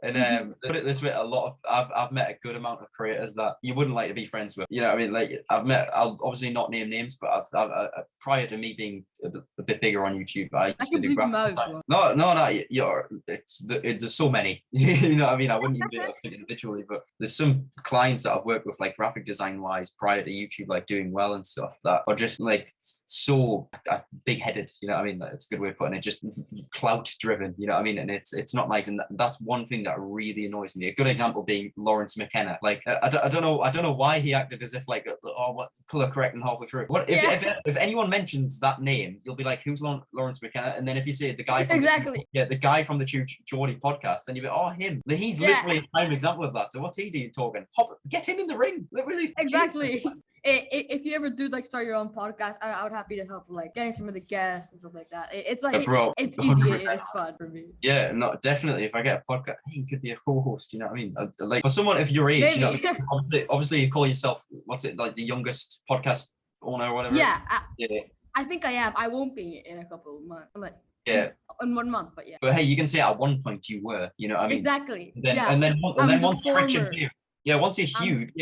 And put it this way, I've met a good amount of creators that you wouldn't like to be friends with. You know what I mean? Like I'll obviously not name names, but I've prior to me being a bit bigger on YouTube, I used to do graphic design. No, there's so many. You know what I mean? I wouldn't even be able to think individually, but there's some clients that I've worked with, like graphic design wise, prior to YouTube, like doing well and stuff, that are just like so big headed. You know what I mean? It's a good way of putting it. Just clout driven. You know what I mean? And it's not nice, and that's one thing that really annoys me. A good example being Lawrence McKenna. Like I don't know why he acted as if like what color correcting halfway through. What if anyone mentions that name, you'll be like, who's Lawrence McKenna? And then if you say the guy from the guy from the Geordie podcast, then you'll be him. He's literally a prime example of that. So what's he doing talking? Get him in the ring. Literally. Exactly. If you ever do like start your own podcast, I would happy to help like getting some of the guests and stuff like that. It's like it's easy, 100%. It's fun for me. Yeah, no, definitely. If I get a podcast, hey, you could be a co-host. You know what I mean? Like for someone of your age, maybe. You know, what I mean? Obviously, you call yourself like the youngest podcast owner or whatever. Yeah, I think I am. I won't be in a couple of months. Like in 1 month, but yeah. But hey, you can say at one point you were. You know what I mean? Exactly. And then once you reach your view. Yeah, once you're huge,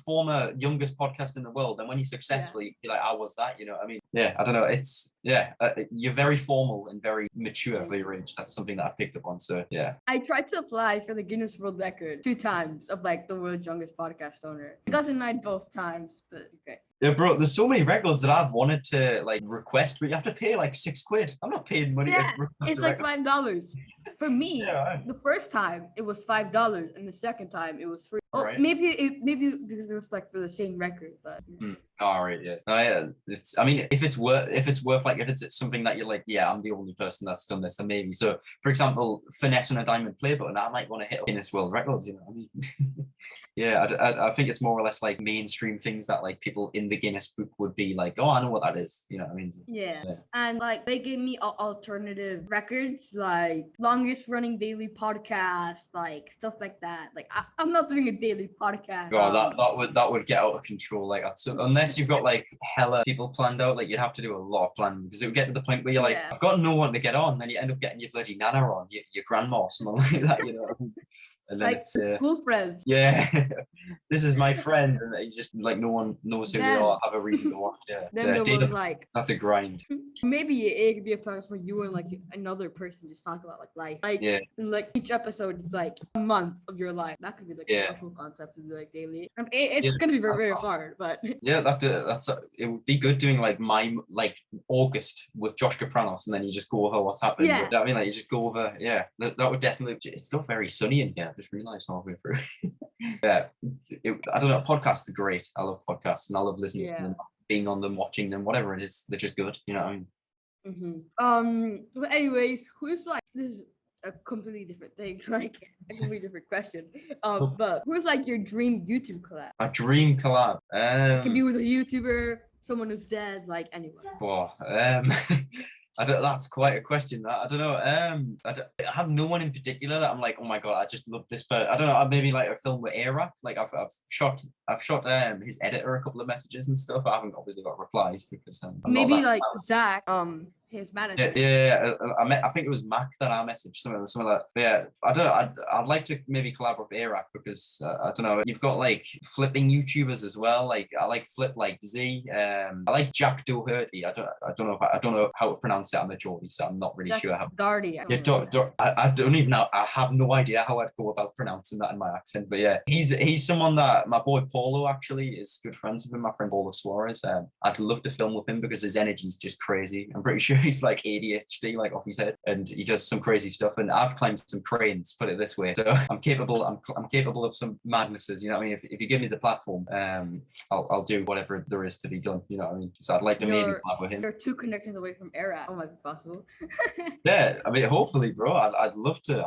former youngest podcast in the world, and when you're successful, you're like, I was that, you know what I mean? Yeah, I don't know. It's, you're very formal and very mature for your age. That's something that I picked up on, so yeah. I tried to apply for the Guinness World Record 2 times of like the world's youngest podcast owner. I got denied both times, but okay. Yeah, bro, there's so many records that I've wanted to like request, but you have to pay like £6. I'm not paying money. Yeah, it's like $5. For me, the first time it was $5, and the second time it was free. Oh, right. Maybe because it was like for the same record, but. All right, yeah. It's. I mean, if it's worth like if it's something that you're like, yeah, I'm the only person that's done this, then maybe. So, for example, finesse on a diamond play button, I might want to hit up Guinness World Records. You know what I mean? Yeah, I think it's more or less like mainstream things that like people in the Guinness book would be like, oh, I know what that is. You know what I mean? Yeah. And like they gave me alternative records, like longest running daily podcast, like stuff like that. Like I'm not doing a daily podcast. Oh, that would get out of control. Like so, unless you've got like hella people planned out, like you'd have to do a lot of planning, because it would get to the point where you're like, I've got no one to get on, then you end up getting your bloody nana on, your grandma or something like that. You know. and then Like it's school friends. yeah, this is my friend, and you just like no one knows who they Then- are. Have a reason to watch. Yeah, Then yeah, there was like that's a grind. maybe it could be a podcast where you and like another person just talk about like life. Like Yeah. and, like each episode is like a month of your life. That could be like Yeah. a cool concept to do like daily. I mean, it's Yeah. gonna be very, very hard, but Yeah, that's it would be good doing like August with Josh Kapranos, and then you just go over what's happened. Yeah. You know what I mean, like you just go over. Yeah, that would definitely. It's got very sunny in here. I just realised halfway through. Yeah, I don't know. Podcasts are great. I love podcasts, and I love listening to them, being on them, watching them, whatever it is. They're just good. You know what I mean? But anyways, who's like this is a completely different thing, like a completely different question. But who's like your dream YouTube collab? A dream collab. It can be with a YouTuber, someone who's dead, like anyone. I don't, that's quite a question. That I don't know. I have no one in particular that I'm like, oh my god, I just love this. But I don't know. Maybe like a film with Era. Like I've shot his editor a couple of messages and stuff. I haven't really got replies because I'm maybe not that like Zach, his manager. Yeah, I think it was Mac that I messaged, something like that. But yeah, I don't know. I'd like to maybe collaborate with Iraq because I don't know. You've got like flipping YouTubers as well. Like I like Flip like Z. I like Jack Doherty. I don't know how to pronounce it. I'm a Geordie, so I'm not really Jack sure how. Doherty. I don't even know. I have no idea how I'd go about pronouncing that in my accent. But yeah, he's someone that my boy Paulo actually is good friends with him. My friend Paulo Suarez. I'd love to film with him because his energy is just crazy. I'm pretty sure he's like ADHD, like off his head, and he does some crazy stuff. And I've climbed some cranes, put it this way. So I'm capable of some madnesses. You know what I mean? If you give me the platform, I'll do whatever there is to be done. You know what I mean? So I'd like to maybe collab with him. You're 2 connections away from Era. Oh, might be possible. Yeah, I mean, hopefully, bro. I'd love to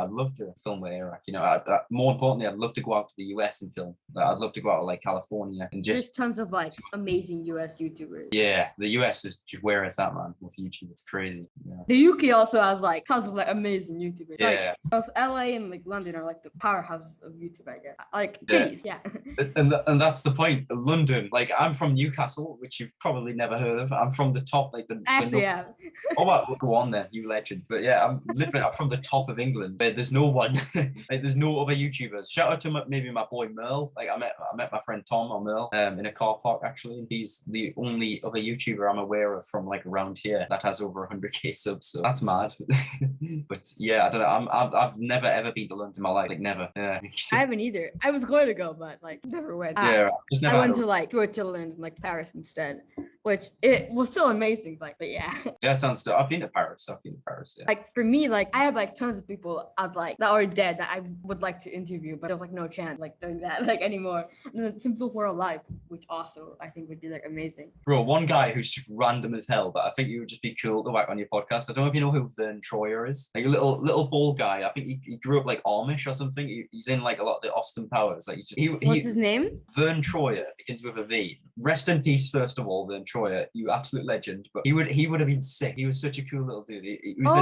film with Iraq. You know, more importantly, I'd love to go out to the US and film. I'd love to go out to like California and just. There's tons of like amazing US YouTubers. Yeah, the US is just where it's at, man. With YouTube, it's crazy. Yeah. The UK also has like tons of like amazing YouTubers. Yeah. Like, both LA and like London are like the powerhouses of YouTube, I guess. Like cities, yeah. And that's the point. London, like I'm from Newcastle, which you've probably never heard of. I'm from the top, like the. Actually, yeah. Oh, well, go on then, you legend. But yeah, I'm from the top of England. But there's no one, like there's no other YouTubers. Shout out to maybe my boy Merle. Like I met my friend Tom or Merle in a car park actually, and he's the only other YouTuber I'm aware of from like around here that has over 100k subs. So that's mad. But yeah, I don't know. I've never ever been to London in my life. Like never. Yeah. I haven't either. I was going to go, but like never went. Yeah, just never I went to like Switzerland and like Paris instead, which it was still amazing. But yeah. Yeah, it sounds. I've been to Paris. Yeah. Like for me, like I have like tons of people I'd like that are dead that I would like to interview, but there's like no chance like doing that like anymore. And then some people who are alive, which also I think would be like amazing. Bro, one guy who's just random as hell, but I think you would just be cool to whack on your podcast. I don't know if you know who Vern Troyer is. Like a little bald guy. I think he grew up like Amish or something. He's in like a lot of the Austin Powers. Like What's his name? Vern Troyer, begins with a V. Rest in peace, first of all, Vern Troyer. You absolute legend. But he would have been sick. He was such a cool little dude. He was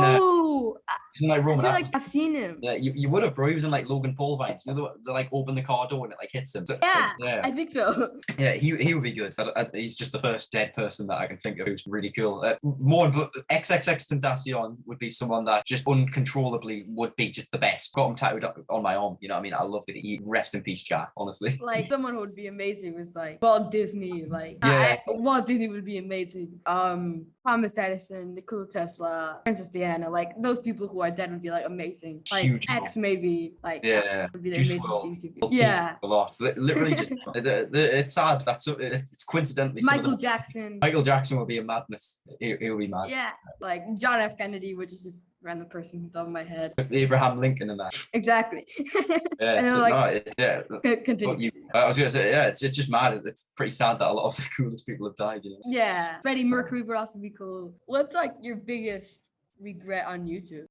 in like Roman. I feel like I've seen him. Yeah, you would have, bro. He was in like Logan Paul vines. You know, they like open the car door and it like hits him. So, Yeah, yeah, I think so. Yeah, he would be good. He's just the first dead person that I can think of who's really cool. More, but XXXTentacion would be someone that just uncontrollably would be just the best. Got him tattooed on my arm. You know what I mean? I love it. Rest in peace, Jack. Honestly. Like someone who would be amazing was like Walt Disney. Like Yeah. Walt Disney would be amazing. Thomas Edison, Nikola Tesla, Princess Diana. Like those people who are dead would be like amazing. Like Huge. X maybe. Like Yeah. would be the Juice amazing WRLD. thing to be. Yeah. A lot. Literally, just it's sad. It's coincidentally Michael Jackson. Michael Jackson will be a madness. He'll be mad. Yeah. Like John F. Kennedy, which is just random person on top of my head. Abraham Lincoln and that. Exactly. Yeah. And So, then, like, yeah. Continue. I was gonna say, yeah, it's just mad. It's pretty sad that a lot of the coolest people have died. You know. Yeah. Freddie Mercury would also be cool. What's like your biggest regret on YouTube?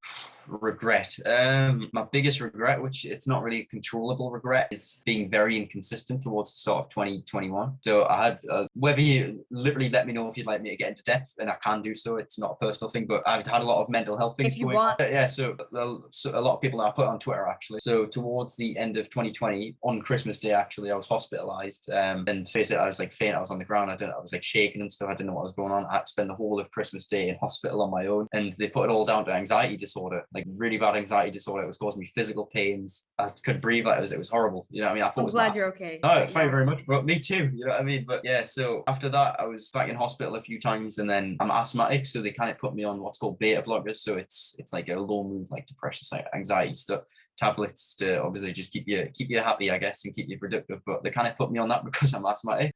Regret. My biggest regret, which it's not really a controllable regret, is being very inconsistent towards the start of 2021. So I had whether you literally let me know if you'd like me to get into depth, and I can do so. It's not a personal thing, but I've had a lot of mental health things If you going want. on. Yeah, so a lot of people I put on Twitter actually. So towards the end of 2020, on Christmas Day, actually, I was hospitalized. And basically, I was like faint. I was on the ground. I was like shaking and stuff. I didn't know what was going on. I had to spend the whole of Christmas Day in hospital on my own, and they put it all down to anxiety disorder. like really bad anxiety disorder. It was causing me physical pains. I couldn't breathe. Like it was horrible. You know what I mean? I thought I'm it was glad massive. you're okay. No, right thank you now. very much. But me too. You know what I mean? But yeah, so after that, I was back in hospital a few times, and then I'm asthmatic, so they kind of put me on what's called beta blockers. So it's like a low mood, like depression, anxiety stuff, tablets to obviously just keep you happy, I guess, and keep you productive. But they kind of put me on that because I'm asthmatic.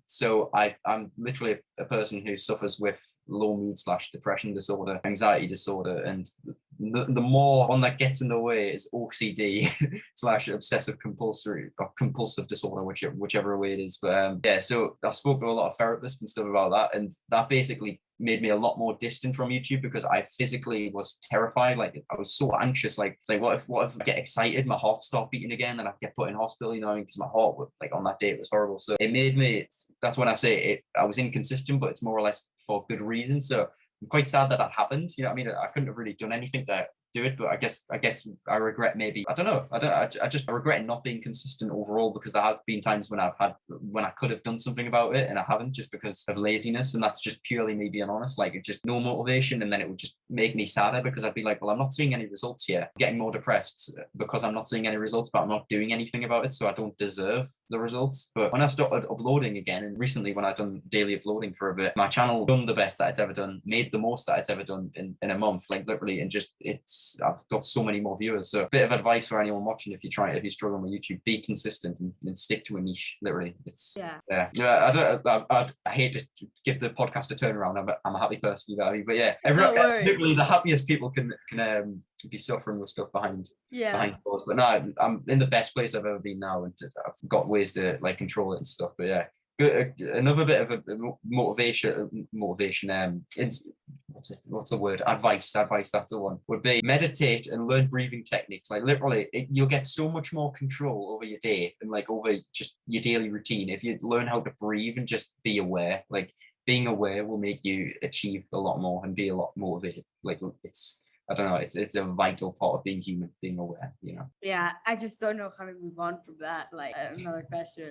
So I'm literally a person who suffers with low mood / depression disorder, anxiety disorder, and the more one that gets in the way is OCD / obsessive compulsive disorder, whichever way it is. But yeah, so I spoke to a lot of therapists and stuff about that, and that basically made me a lot more distant from YouTube because I physically was terrified. Like I was so anxious. Like it's like what if I get excited, my heart stopped beating again, and I get put in hospital. You know what I mean? Because my heart would, like on that day it was horrible. So it made me. That's when I say it. I was inconsistent, but it's more or less for good reason. So I'm quite sad that happened. You know what I mean? I couldn't have really done anything to do it, but I guess I regret maybe. I don't know. I just regret not being consistent overall because there have been times when I could have done something about it and I haven't just because of laziness, and that's just purely me being honest. Like it's just no motivation, and then it would just make me sadder because I'd be like, well, I'm not seeing any results here. I'm getting more depressed because I'm not seeing any results, but I'm not doing anything about it, so I don't deserve the results. But when I started uploading again, and recently when I've done daily uploading for a bit, my channel done the best that it's ever done, made the most that it's ever done in a month, like literally, and just I've got so many more viewers. So a bit of advice for anyone watching: if you're struggling with YouTube, be consistent and stick to a niche. Literally, it's yeah. I hate to give the podcast a turnaround. I'm a happy person, you know what I mean? But yeah, literally the happiest people can be suffering with stuff behind doors. But no, I'm in the best place I've ever been now, and I've got ways to like control it and stuff. But yeah, good. Another bit of a motivation. It's what's the word? Advice. That's the one. Would be meditate and learn breathing techniques. Like literally, you'll get so much more control over your day and like over just your daily routine if you learn how to breathe and just be aware. Like being aware will make you achieve a lot more and be a lot motivated. Like it's. I don't know. It's a vital part of being human, being aware. You know. Yeah, I just don't know how to move on from that. Like another question.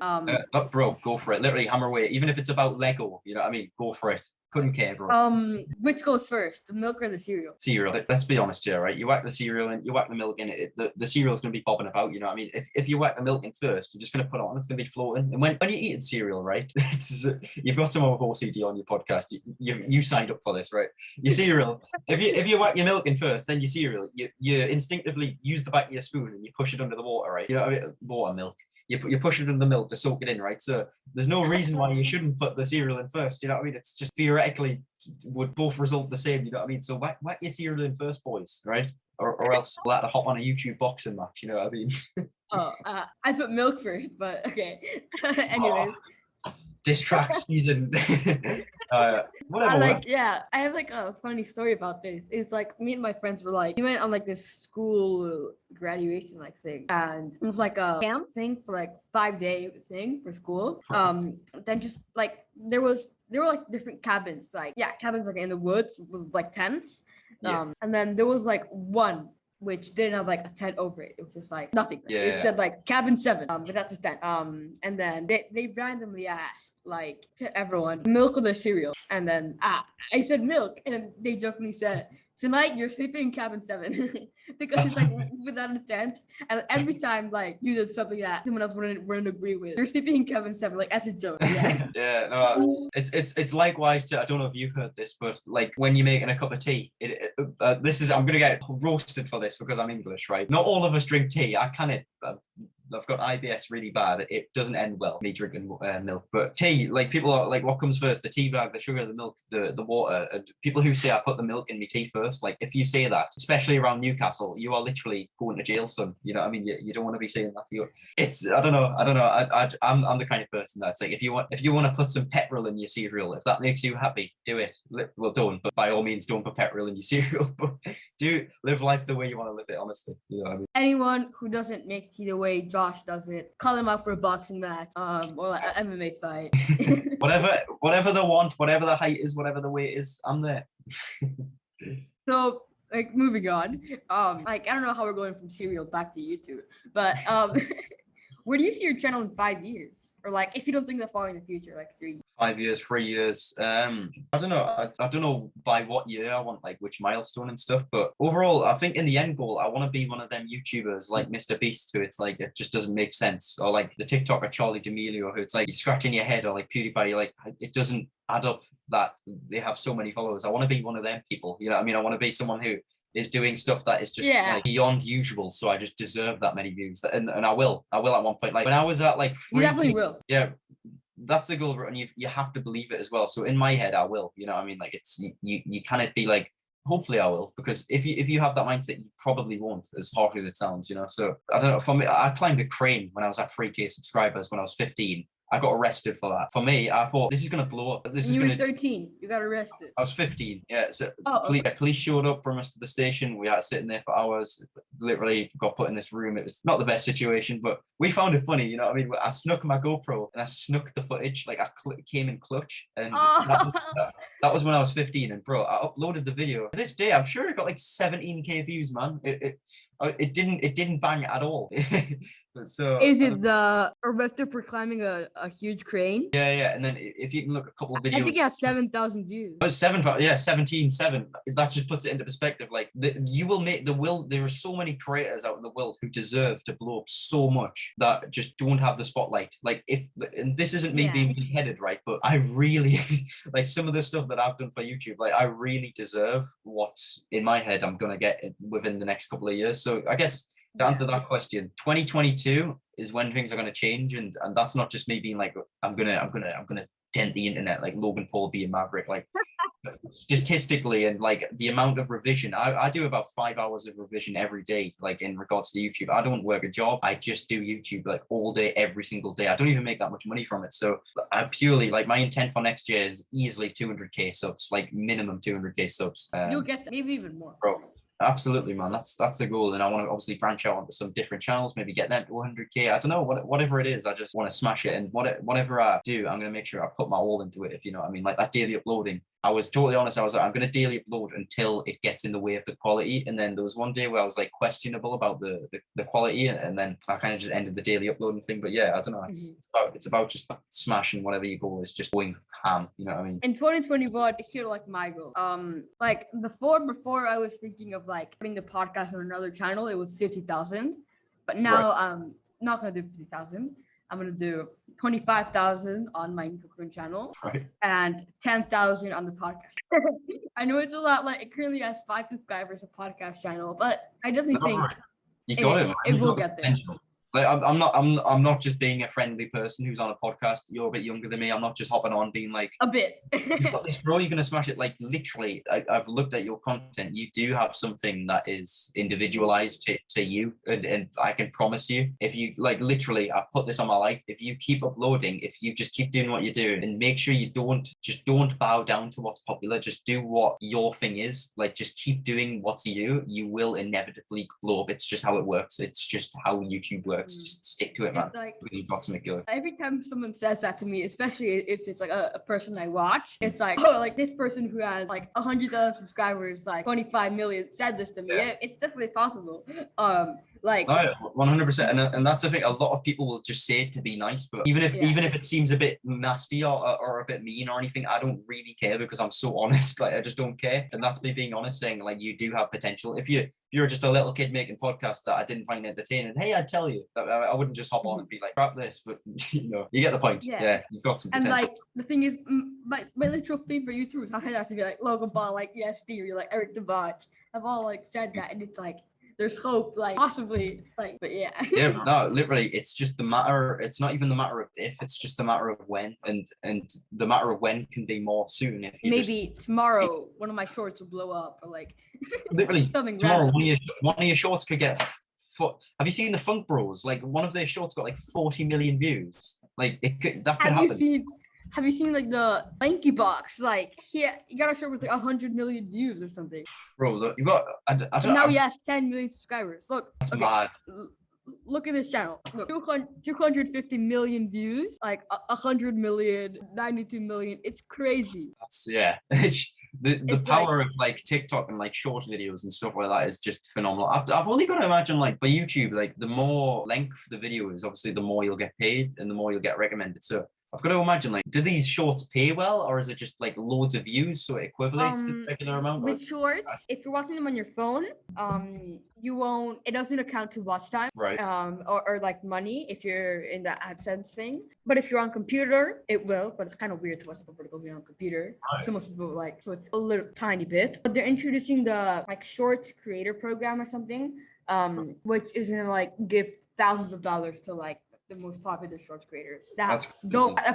Bro, go for it. Literally, hammer away. Even if it's about Lego, you know what I mean. Go for it. Couldn't care, bro. Which goes first, the milk or the cereal? Cereal. Let's be honest here, right? You whack the cereal and you whack the milk in it. The cereal's gonna be bobbing about. You know what I mean? If you whack the milk in first, you're just gonna put it on. It's gonna be floating. And when you're eating cereal, right? You've got some OCD on your podcast. You signed up for this, right? Your cereal. If you whack your milk in first, then your cereal, you instinctively use the back of your spoon and you push it under the water, right? You know what I mean? Water, milk. You push it in the milk to soak it in, right? So there's no reason why you shouldn't put the cereal in first. You know what I mean? It's just theoretically would both result the same. You know what I mean? So whack your cereal in first, boys, right? Or else we'll have to hop on a YouTube boxing match. You know what I mean? I put milk first, but okay. Anyways. Diss track season. Whatever. I have like a funny story about this. It's like me and my friends were like, we went on like this school graduation like thing, and it was like a camp thing for like 5-day thing for school. Then just like there were like different cabins, cabins like in the woods with like tents. And then there was like one which didn't have like a tent over it. It was just like nothing. It said like cabin 7. But that's a tent. And then they randomly asked like to everyone milk or the cereal. And then I said milk, and then they jokingly said, tonight you're sleeping in cabin 7 because it's like without a tent. And every time like you did something that someone else wouldn't agree with, you're sleeping in cabin 7, like as a joke. Yeah, no, it's likewise to, I don't know if you heard this, but like when you're making a cup of tea, I'm gonna get roasted for this because I'm English, right? Not all of us drink tea. I've got IBS really bad. It doesn't end well, me drinking milk. But tea, like people are like, what comes first? The tea bag, the sugar, the milk, the water. And people who say I put the milk in my tea first, like if you say that, especially around Newcastle, you are literally going to jail, son. You know what I mean? You don't want to be saying that. I don't know. I'm the kind of person that's like, if you want to put some petrol in your cereal, if that makes you happy, do it. Well, don't. But by all means, don't put petrol in your cereal. But do live life the way you want to live it. Honestly, you know what I mean? Anyone who doesn't make tea the way Josh does it, call him out for a boxing match, or like an MMA fight. whatever they want, whatever the height is, whatever the weight is, I'm there. So, like, moving on. Like, I don't know how we're going from cereal back to YouTube, but where do you see your channel in 5 years? Or like if you don't think that far in the future, like 3 years? 5 years, 3 years. I don't know. I don't know by what year I want, like which milestone and stuff. But overall, I think in the end goal, I want to be one of them YouTubers like Mr. Beast, who it's like it just doesn't make sense, or like the TikToker Charlie D'Amelio, who it's like you're scratching your head, or like PewDiePie, you're like it doesn't add up that they have so many followers. I want to be one of them people. You know what I mean? I want to be someone who is doing stuff that is just Yeah. like beyond usual, so I just deserve that many views, and I will at one point. Like when I was at like You definitely will. yeah, that's a goal, and you have to believe it as well. So in my head, I will. You know what I mean? Like it's you cannot be like, hopefully I will, because if you have that mindset, you probably won't, as harsh as it sounds, you know. So I don't know. For me, I climbed a crane when I was at 3K subscribers when I was 15. I got arrested for that. For me, I thought this is gonna blow up. This is You gonna. were 13. You got arrested. I was 15. Yeah. So Oh, okay. police showed up, brought us to the station. We had sitting there for hours. Literally got put in this room. It was not the best situation, but we found it funny. You know what I mean? I snuck my GoPro and I snuck the footage. Like I came in clutch, and that was when I was 15. And bro, I uploaded the video. To this day, I'm sure it got like 17K views, man. It didn't bang at all. So Is it the arrested for climbing a huge crane? yeah, and then if you can look at a couple of videos, I think it has 7,000 views. Oh, 17.7. That just puts it into perspective. Like you will make there are so many creators out in the world who deserve to blow up so much that just don't have the spotlight. Like and this isn't me being big-headed, right? But I really like some of the stuff that I've done for YouTube. Like I really deserve what's in my head I'm gonna get within the next couple of years. So I guess to answer that question, 2022 is when things are going to change, and that's not just me being like I'm gonna dent the internet like Logan Paul being Maverick. Like statistically, and like the amount of revision, I do about 5 hours of revision every day. Like in regards to YouTube, I don't work a job. I just do YouTube like all day, every single day. I don't even make that much money from it. So I purely like my intent for next year is easily 200K subs, like minimum 200K subs. You'll get that, maybe even more. Bro. Absolutely, man. That's the goal, and I want to obviously branch out onto some different channels, maybe get them to 100K. I don't know, whatever it is. I just want to smash it, and whatever I do, I'm gonna make sure I put my all into it. If you know what I mean, like that daily uploading. I was totally honest. I was like, I'm gonna daily upload until it gets in the way of the quality. And then there was one day where I was like questionable about the quality, and then I kind of just ended the daily uploading thing. But yeah, I don't know. It's about just smashing whatever your goal is, just going ham. You know what I mean? In 2021, here like my goal. Like before I was thinking of like putting the podcast on another channel. It was 50,000, but now I'm not gonna do 50,000. I'm gonna do 25,000 on my Kapranos channel, and 10,000 on the podcast. I know it's a lot. Like it currently has 5 subscribers, a podcast channel, but I definitely think you got it. It will get there. Like I'm not just being a friendly person who's on a podcast. You're a bit younger than me. I'm not just hopping on being like a bit. You've got this, bro. You're gonna smash it. Like literally, I've looked at your content. You do have something that is individualized to you, and I can promise you, if you like, literally, I put this on my life. If you keep uploading, if you just keep doing what you're doing, and make sure you don't bow down to what's popular. Just do what your thing is. Like just keep doing what's you. You will inevitably blow up. It's just how it works. It's just how YouTube works. Just stick to it, man. Like, you've got to make it. Every time someone says that to me, especially if it's like a person I watch, it's like, oh, like this person who has like 100,000 subscribers, like 25 million, said this to me. Yeah, it's definitely possible. Like 100%, and that's the thing. A lot of people will just say it to be nice, but even if it seems a bit nasty or a bit mean or anything, I don't really care because I'm so honest. Like I just don't care, and that's me being honest, saying like you do have potential. If you're just a little kid making podcasts that I didn't find entertaining, hey, I'd tell you. I wouldn't just hop on and be like, crap this, but you know, you get the point. Yeah, you've got some potential. And like the thing is, my literal favorite YouTubers, I have to be like Logan Paul, like Yes Theory, like Eric DeBotch. I've all like said that, and it's like there's hope, like possibly, like, but yeah. Yeah, no, literally, it's just the matter. It's not even the matter of if; it's just the matter of when, and the matter of when can be more soon. If you maybe tomorrow, one of my shorts will blow up, or like literally tomorrow, one of your shorts could get. Have you seen the Funk Bros? Like one of their shorts got like 40 million views. Like that could happen. Have you seen like the Lanky Box? Like you got a show with like 100 million views or something. Bro, look, you got. I don't know. Now he has 10 million subscribers. Look, that's mad. Look at this channel. Look, 250 million views, like 100 million, 92 million. It's crazy. That's the It's power of like TikTok and like short videos and stuff like that is just phenomenal. I've only got to imagine like for YouTube, like the more length the video is, obviously the more you'll get paid and the more you'll get recommended. So I've got to imagine, like, do these shorts pay well, or is it just like loads of views, so it equivalates to the regular amount? With shorts, if you're watching them on your phone, you won't. It doesn't account to watch time, Right. or like money if you're in the AdSense thing. But if you're on computer, it will. But it's kind of weird to watch a vertical video on computer. Right. So most people like, so it's a little tiny bit. But they're introducing the like Shorts creator program or something, which is gonna like give thousands of dollars to like the most popular shorts creators that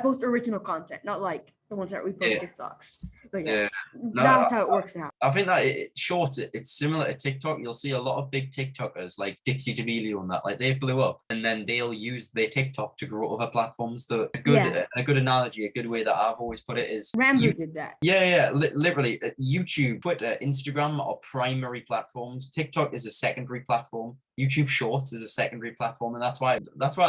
post original content, not like the ones that repost TikToks. But that's how it works now. I think that it's similar to TikTok. You'll see a lot of big TikTokers like Dixie D'Amelio and that, like they blew up, and then they'll use their TikTok to grow other platforms. A good analogy, a good way that I've always put it is Rambo did that. Literally, YouTube, Twitter, Instagram are primary platforms. TikTok is a secondary platform. YouTube Shorts is a secondary platform, and that's why I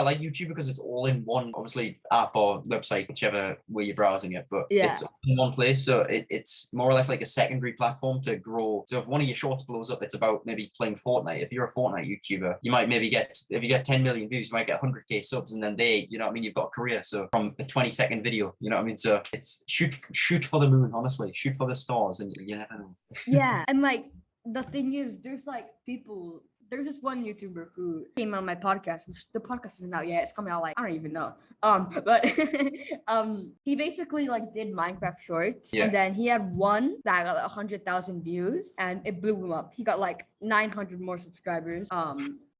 like YouTube, because it's all in one, obviously, app or website, whichever way you're browsing it, but it's in one place. So it's more or less like a secondary platform to grow. So if one of your shorts blows up, it's about maybe playing Fortnite. If you're a Fortnite YouTuber, you might maybe if you get 10 million views, you might get 100k subs, and then you know what I mean, you've got a career. So from a 20-second video, you know what I mean. So it's shoot for the moon, honestly, shoot for the stars, and you never know. Yeah, and like the thing is, there's like people. There's this one YouTuber who came on my podcast, which the podcast isn't out yet. It's coming out like, I don't even know. But he basically like did Minecraft shorts, and then he had one that got 100,000 views, and it blew him up. He got like 900 more subscribers,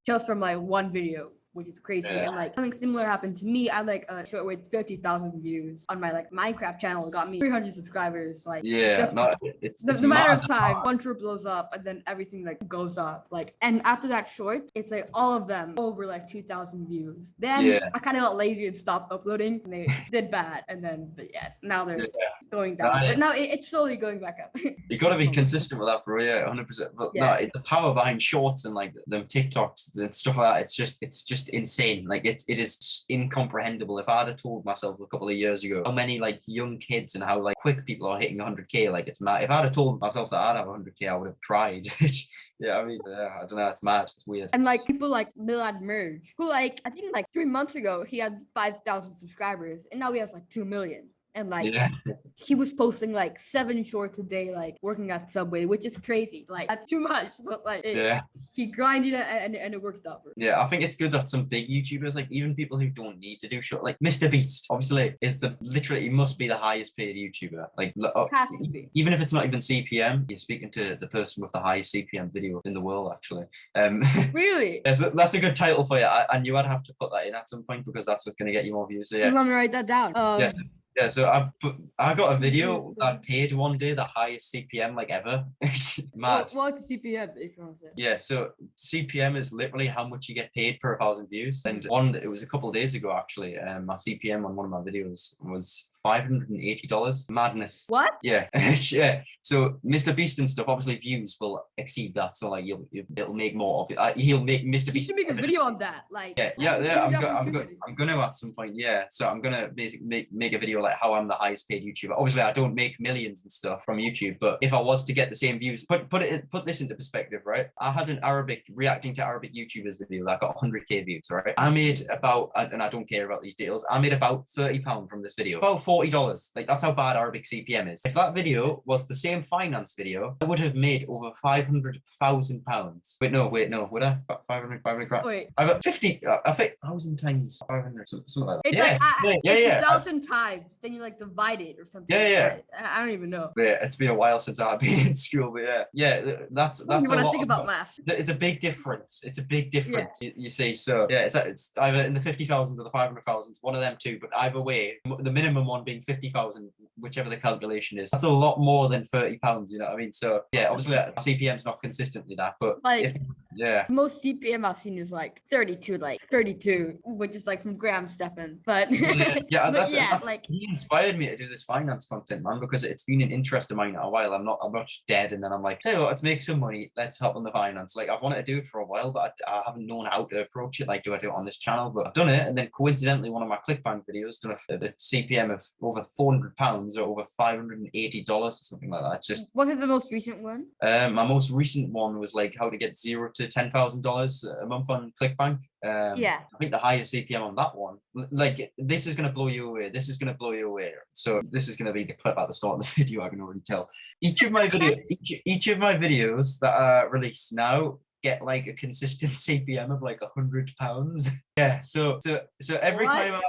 just from like one video, which is crazy. And like something similar happened to me. I had like a short with 50,000 views on my like Minecraft channel. It got me 300 subscribers. Like it's the matter of time. One short blows up, and then everything like goes up. Like, and after that short, it's like all of them over like 2,000 views. Then I kind of got lazy and stopped uploading, and they did bad. And then now they're going down. But now it's slowly going back up. You got to be consistent with that, bro. 100%. But the power behind shorts and like them TikToks and stuff like that, it's just insane. Like it is incomprehensible. If I'd have told myself a couple of years ago how many like young kids and how like quick people are hitting 100k, like it's mad. If I'd have told myself that I'd have 100k, I would have tried. I mean, I don't know, it's mad, it's weird. And like people like Millad Merge, who like I think like 3 months ago he had 5,000 subscribers, and now he has like 2 million. And like he was posting like 7 shorts a day, like working at Subway, which is crazy. Like that's too much, but like he grinded it and it worked out. I think it's good that some big YouTubers, like even people who don't need to do short, like Mr. Beast, obviously is he must be the highest paid YouTuber. Like has to be. Even if it's not even CPM, you're speaking to the person with the highest CPM video in the world, actually. Really? That's a good title for you. I knew I'd have to put that in at some point, because that's what's going to get you more views. So You want me to write that down? So I got a video that paid one day the highest CPM like ever. Mad. What's the CPM, if you want to say? Yeah, so CPM is literally how much you get paid per 1,000 views. And it was a couple of days ago actually. My CPM on one of my videos was $580. Madness. What? Yeah. So Mr. Beast and stuff, obviously views will exceed that. So like it'll make more of it. He'll make Mr. Beast. You should make a video on that. Like I'm gonna at some point. Yeah. So I'm gonna basically make a video like how I'm the highest paid YouTuber. Obviously I don't make millions and stuff from YouTube, but if I was to get the same views, put this into perspective, right? I had an reacting to Arabic YouTubers video that got 100k views, right? I made about, and I don't care about these details, I made about £30 from this video. About $40. Like that's how bad Arabic CPM is. If that video was the same finance video, I would have made over £500,000. Wait, no, would I? 500 grand. Wait. I got 50. I think 1,000 times 500, something like that. It's 1,000 times. Then you like divide it or something. I don't even know. Yeah, it's been a while since I've been in school, but that's you a want to lot think about math. It's a big difference. You see. So it's either in the 50,000s or the 500,000s, one of them two. But either way, the minimum one being 50,000, whichever the calculation is, that's a lot more than £30. You know what I mean? So obviously CPM's not consistently that, but like Yeah. Most CPM I've seen is like 32, which is like from Graham Stephan. But Yeah, but that's like he inspired me to do this finance content, man, because it's been an interest of mine a while. I'm not just dead, and then I'm like, hey, well, let's make some money. Let's hop on the finance. Like I've wanted to do it for a while, but I haven't known how to approach it. Like, do I do it on this channel? But I've done it, and then coincidentally, one of my ClickBank videos done a CPM of over £400 or over $580 or something like that. It's just was it the most recent one? my most recent one was like how to get $0 to $10,000 a month on ClickBank. Yeah. I think the highest CPM on that one, like this is gonna blow you away. This is gonna blow you away. So this is gonna be the clip at the start of the video. I can already tell. Each of my videos that are released now get like a consistent CPM of like £100. Yeah. So every What? time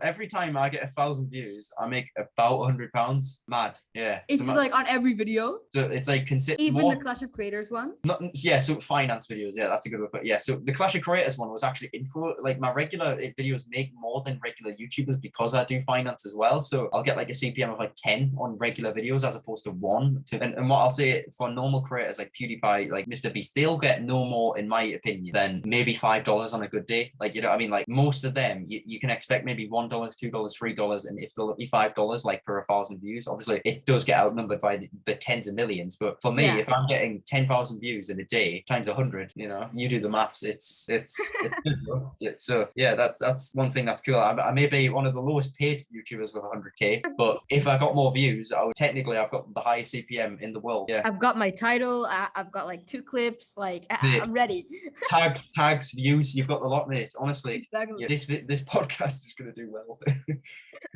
every time I get 1,000 views, I make about £100. Mad. Yeah. It's like on every video. So it's like Even more, the Clash of Creators one. not, yeah, so finance videos, yeah, that's a good one. But yeah, so the Clash of Creators one was actually info. Like my regular videos make more than regular YouTubers because I do finance as well. So I'll get like a CPM of like 10 on regular videos as opposed to one. And what I'll say for normal creators like PewDiePie, like Mr. Beast, they'll get no more, in my opinion, than maybe $5 on a good day. Like, you know what I mean? Like most of them, you can expect maybe $1, $2, $3, and if they'll be $5 like per 1,000 views, obviously it does get outnumbered by the tens of millions. But for me, Yeah. if I'm getting 10,000 views in a day times 100, you know, you do the maths. It's good, bro. Yeah, so yeah, that's one thing that's cool. I may be one of the lowest paid YouTubers with 100k, but if I got more views, I've got the highest CPM in the world. Yeah. I've got my title. I've got like 2 clips. Like I'm ready. tags, views. You've got the lot, mate. Honestly, Exactly. yeah, this podcast is gonna do well.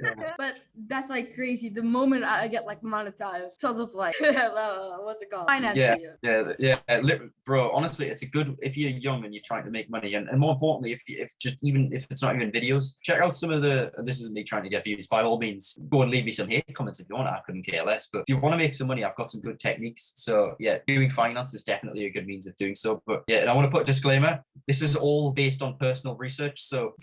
Yeah. But that's like crazy. The moment I get like monetized, tons of like what's it called? Finance video. Bro. Honestly, it's a good if you're young and you're trying to make money, and more importantly, if it's not even videos, check out some of the. This isn't me trying to get views. By all means, go and leave me some hate comments if you want. I couldn't care less. But if you want to make some money, I've got some good techniques. So yeah, doing finance is definitely a good means of doing so. But yeah, and I want to put a disclaimer. This is all based on personal research. So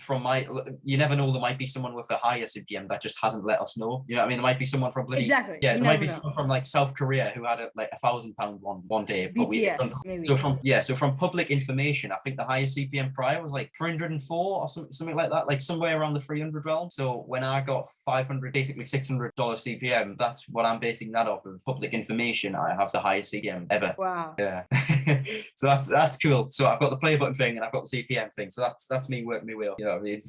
you never know, there might be someone with a higher CPM that just hasn't let us know. You know what I mean? There might be someone from bloody Exactly. yeah, there might be someone from like South Korea who had like £1,000 one day. But BTS, maybe. So from public information, I think the highest CPM prior was like 304 or something like that, like somewhere around the 300 realm. So when I got 500, basically $600 CPM, that's what I'm basing that off of. Public information, I have the highest CPM ever. Wow. Yeah. So that's cool. So I've got the play button thing and I've got the CPM thing. So that's me working my way up. You know what I mean?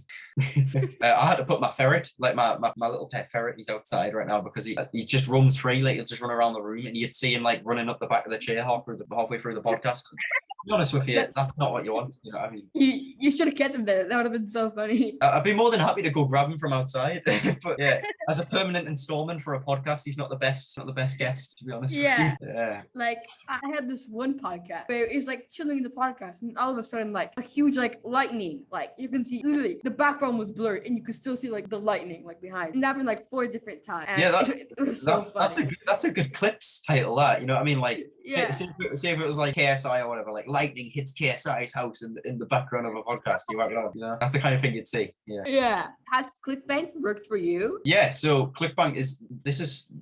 I had to put my ferret, like my little pet ferret, he's outside right now because he just roams free, like he'll just run around the room and you'd see him like running up the back of the chair halfway through the podcast. To be honest with you, that's not what you want. You know what I mean? You should have kept him there. That would have been so funny. I'd be more than happy to go grab him from outside. But yeah, as a permanent installment for a podcast, he's not the best guest, to be honest with you. Yeah. Like I had this one podcast where it's like chilling in the podcast, and all of a sudden, like a huge like lightning, like you can see literally the background was blurred, and you could still see like the lightning like behind. And that happened like 4 different times. And Yeah, it was so funny. that's a good clips title. That, you know what I mean? Like, Yeah. say if it was like KSI or whatever, like lightning hits KSI's house in the background of a podcast. You know, that's the kind of thing you'd see. Yeah. Yeah. Has ClickBank worked for you? Yeah, so ClickBank is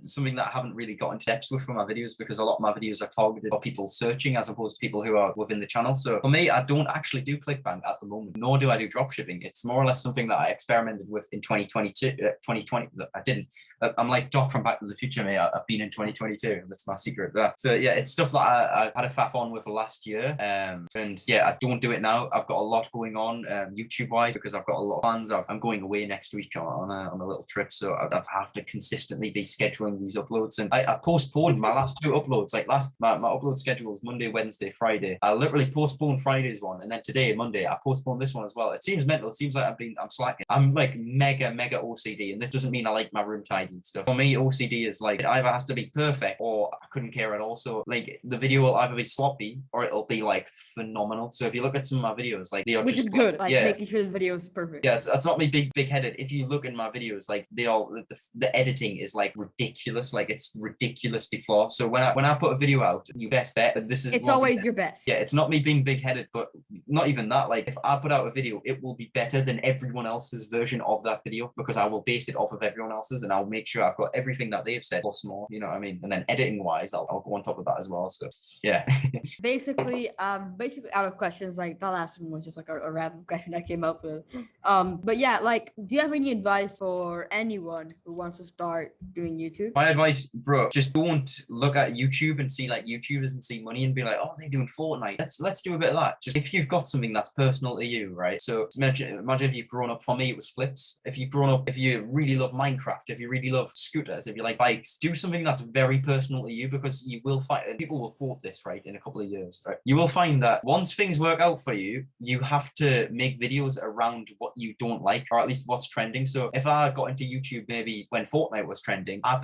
something that I haven't really got into depth with for my videos because a lot of my videos are targeted for people searching as opposed to people who are within the channel. So for me, I don't actually do ClickBank at the moment, nor do I do dropshipping. It's more or less something that I experimented with in 2020. I didn't. I'm like Doc from Back to the Future, mate. I've been in 2022. That's my secret. So yeah, it's stuff that I had a faff on with last year. And yeah, I don't do it now. I've got a lot going on YouTube wise because I've got a lot of plans. I'm going away next week on a little trip, so I have to consistently be scheduling these uploads. And I postponed my last 2 uploads. Like my upload schedule is Monday, Wednesday, Friday. I literally postponed Friday's one, and then today, Monday, I postponed this one as well. It seems mental. It seems like I'm slacking. I'm like mega OCD, and this doesn't mean I like my room tidy and stuff. For me, OCD is like it either has to be perfect or I couldn't care at all. So like the video will either be sloppy or it'll be like phenomenal. So if you look at some of my videos, like they are Which just is good. Like yeah. making sure the video is perfect. Yeah, it's not me big headed. If you look in my videos, like the editing is like ridiculous. Like it's ridiculously flawed. So when I put a video out, you best bet that this is It's always your best. Yeah, it's not me being big headed, but not even that. Like if I put out a video, it will be better than everyone else's version of that video because I will base it off of everyone else's and I'll make sure I've got everything that they've said plus more. You know what I mean? And then editing wise, I'll go on top of that as well. So yeah. Basically, basically out of questions, like the last one was just like a random question I came up with. But yeah, like, do you have any advice for anyone who wants to start doing YouTube? My advice, bro, just don't look at YouTube and see like YouTubers and see money and be like, oh, they're doing Fortnite. Let's do a bit of that. Just if you've got something that's personal to you, right? So imagine if you've grown up. For me, it was flips. If you've grown up, if you really love Minecraft, if you really love scooters, if you like bikes, do something that's very personal to you, because you will find, and people will quote this, right, in a couple of years, right? You will find that once things work out for you, you have to make videos around what you don't like, or at least what's trending. So if I got into YouTube maybe when Fortnite was trending, I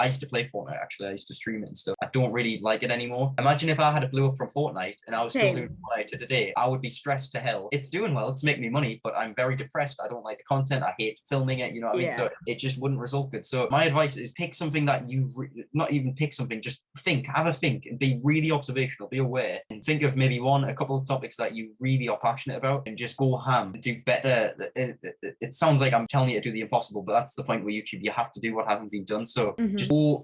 used to play Fortnite, actually. I used to stream it and stuff. I don't really like it anymore. Imagine if I had a blew up from Fortnite and I was still doing Fortnite to today. I would be stressed to hell. It's doing well, it's making me money, but I'm very depressed. I don't like the content. I hate filming it, you know what I mean? So it just wouldn't result good. So my advice is pick something that you not even pick something, just have a think and be really observational, be aware, and think of maybe a couple of topics that you really are passionate about, and just go ham and do better. It sounds like I'm telling you to do the impossible, but that's the point with YouTube. You have to do what hasn't been done. So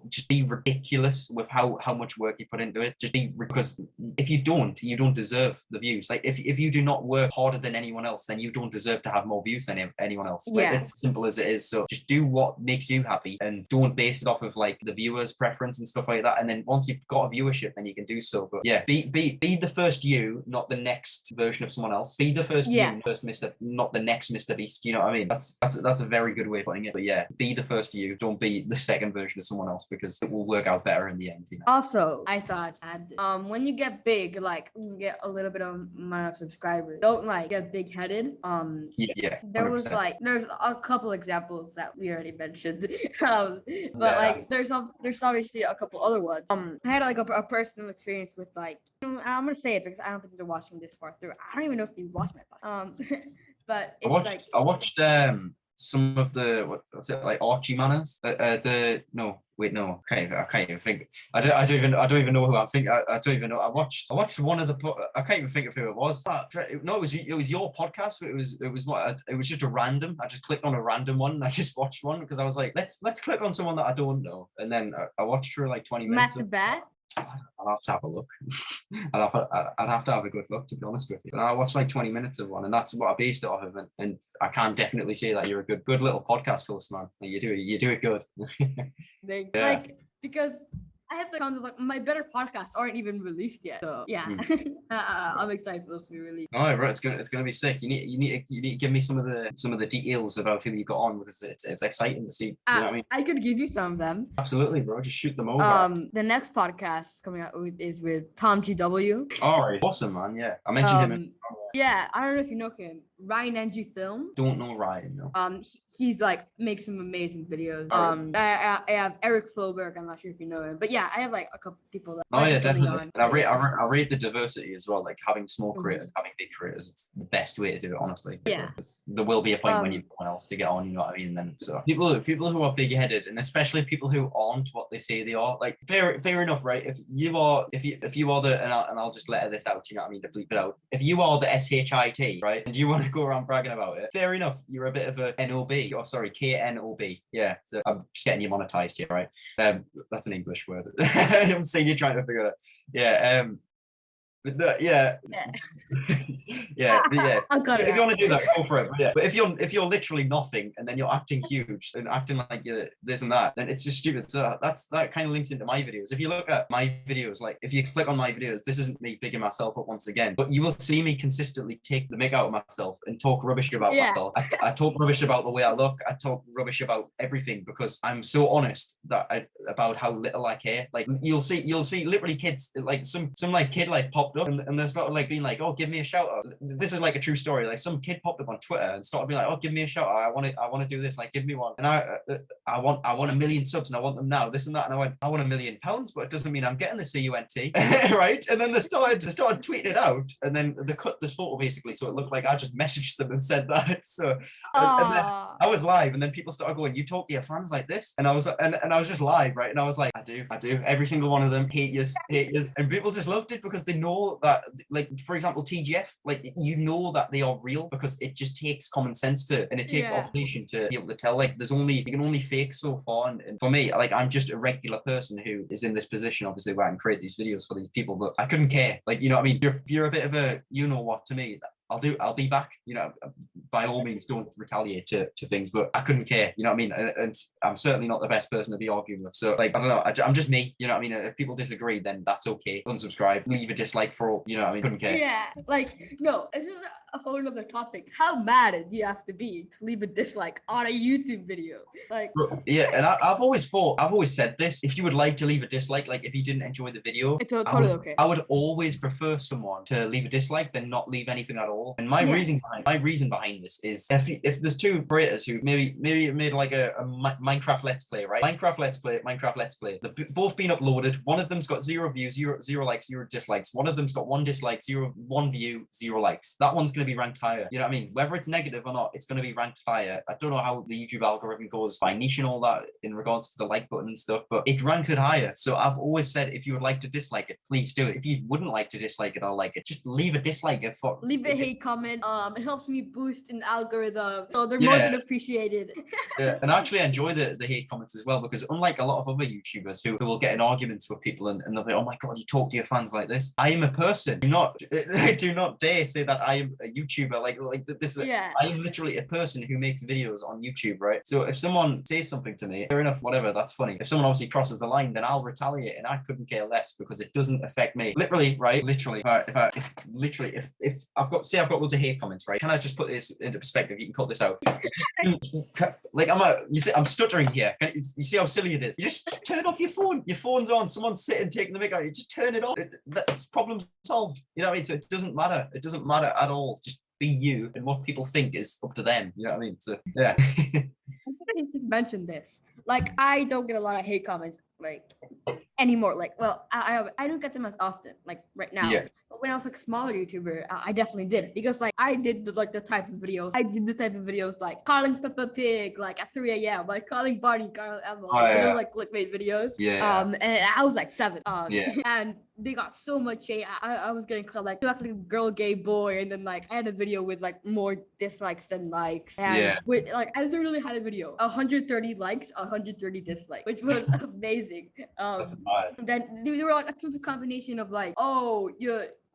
just be ridiculous with how much work you put into it. Because if you don't deserve the views. Like if you do not work harder than anyone else, then you don't deserve to have more views than anyone else. Like it's as simple as it is. So just do what makes you happy and don't base it off of like the viewer's preference and stuff like that. And then once you've got a viewership, then you can do so. But yeah, be the first you, not the next version of someone else. Be the first you, first not the next Mr. Beast. You know what I mean? That's a very good way of putting it. But yeah, be the first you. Don't be the second version of someone else, because it will work out better in the end. You know? Also, I thought when you get big, like you get a little bit of amount of subscribers, don't like get big headed. There's a couple examples that we already mentioned. Like there's obviously a couple other ones. I had like a personal experience with like, I'm gonna say it because I don't think they're watching this far through. I don't even know if they watch my podcast. But it's I watched some of the what's it like Archie Manners. I can't even think. I don't even know who I'm thinking. I don't even know. I watched one of the. I can't even think of who it was. No, it was your podcast. But it was just a random. I just clicked on a random one and I just watched one because I was like, let's click on someone that I don't know, and then I watched for like 20 minutes. Matt the Bat. I'll have to have a look. I'd have to have a good look, to be honest with you. And I watched like 20 minutes of one, and that's what I based it off of. And I can't definitely say that you're a good little podcast host, man. You do it good. Like, because I have the concept like my better podcasts aren't even released yet. So yeah, I'm excited for those to be released. Oh, right, it's gonna be sick. You need to give me some of the details about who you got on, because it's exciting to see. You know what I mean? I could give you some of them. Absolutely, bro. Just shoot them over. The next podcast coming out is with Tom GW. All right, awesome, man. Yeah, I mentioned him. Yeah, I don't know if you know him. Ryan NG Film. Don't know Ryan, no. He's like makes some amazing videos. I have Eric Floberg. I'm not sure if you know him, but yeah, I have like a couple people that. Oh yeah, definitely. And I rate the diversity as well. Like having small creators, having big creators. It's the best way to do it, honestly. Yeah. There will be a point when you have no one else to get on. You know what I mean? Then so people who are big headed, and especially people who aren't what they say they are. Like fair enough, right? If you are the and I'll just let this out. You know what I mean? To bleep it out. If you are the SHIT, right, and you want to go around bragging about it, fair enough. You're a bit of a NOB, or sorry, KNOB. Yeah, so I'm just getting you monetized here, right? That's an English word. I'm seeing you trying to figure it out. Yeah. But yeah. If you want to do that, go for it. But, yeah. But if you're literally nothing and then you're acting huge and acting like you're this and that, then it's just stupid. So that kind of links into my videos. If you look at my videos, like if you click on my videos, this isn't me bigging myself up once again, but you will see me consistently take the mick out of myself and talk rubbish about myself. I talk rubbish about the way I look. I talk rubbish about everything because I'm so honest about how little I care. Like you'll see literally kids, like some like kid like popped up and they started like being like, oh, give me a shout out. This is like a true story. Like some kid popped up on Twitter and started being like, oh, give me a shout out. I want to do this. Like, give me one. And I want 1 million subs and I want them now. This and that. And I went, I want £1 million, but it doesn't mean I'm getting the CUNT, right? And then they started tweeting it out, and then they cut this photo basically, so it looked like I just messaged them and said that. So and then I was live, and then people started going, you talk to your fans like this? And I was just live, right? And I was like, I do. Every single one of them hate yous, and people just loved it because they know know that, like, for example, TGF, like, you know that they are real because it just takes common sense to, and it takes observation to be able to tell. Like, you can only fake so far. And for me, like, I'm just a regular person who is in this position, obviously, where I can create these videos for these people, but I couldn't care. Like, you know what I mean? You're a bit of a, you know what, to me. I'll be back, you know, by all means, don't retaliate to things, but I couldn't care, you know what I mean? And I'm certainly not the best person to be arguing with. So, like, I don't know, I'm just me, you know what I mean? If people disagree, then that's okay. Unsubscribe, leave a dislike for all, you know what I mean? Couldn't care. Yeah, like, no, this is a whole other topic. How mad do you have to be to leave a dislike on a YouTube video? Like, yeah, and I've always said this. If you would like to leave a dislike, like if you didn't enjoy the video, it's totally okay. I would always prefer someone to leave a dislike than not leave anything at all. And my reason behind this is if there's two creators who maybe made like a Minecraft Let's Play, right? Minecraft Let's Play. They've both been uploaded. One of them's got 0 views, 0 likes, 0 dislikes. One of them's got 1 dislike, 1 view, 0 likes. That one's going to be ranked higher. You know what I mean? Whether it's negative or not, it's going to be ranked higher. I don't know how the YouTube algorithm goes by niche and all that in regards to the like button and stuff, but it ranks it higher. So I've always said, if you would like to dislike it, please do it. If you wouldn't like to dislike it or like it, just leave a dislike. Leave a hate comment. It helps me boost an algorithm, so they're more than appreciated. Yeah, and I actually enjoy the hate comments as well, because unlike a lot of other YouTubers who will get in arguments with people and they'll be, oh my god, you talk to your fans like this. I am a person. Do not dare say that I am a YouTuber. Like this. I am literally a person who makes videos on YouTube, right? So if someone says something to me, fair enough, whatever, that's funny. If someone obviously crosses the line, then I'll retaliate, and I couldn't care less because it doesn't affect me. Literally, right? Literally, if I've got loads of hate comments, right? Can I just put this into perspective? You can cut this out. Like I'm stuttering here. You see how silly it is? You just turn off your phone. Your phone's on. Someone's sitting taking the mic out. You just turn it off. That's problem solved. You know what I mean? So it doesn't matter. It doesn't matter at all. Just be you, and what people think is up to them. You know what I mean? So yeah. I mentioned this. Like, I don't get a lot of hate comments like anymore. Like, well, I don't get them as often, like right now. Yeah. But when I was like a smaller YouTuber, I definitely did, because like I did the type of videos like calling Peppa Pig like at 3 a.m., like calling Barney, calling Emma, like clickbait videos. Yeah. And I was like 7. Yeah. And they got so much hate. I was getting called like a girl, gay boy, and then like I had a video with like more dislikes than likes. And with like I literally had a video 130 likes, 130 dislikes, which was amazing. Then they were like a combination of like, oh,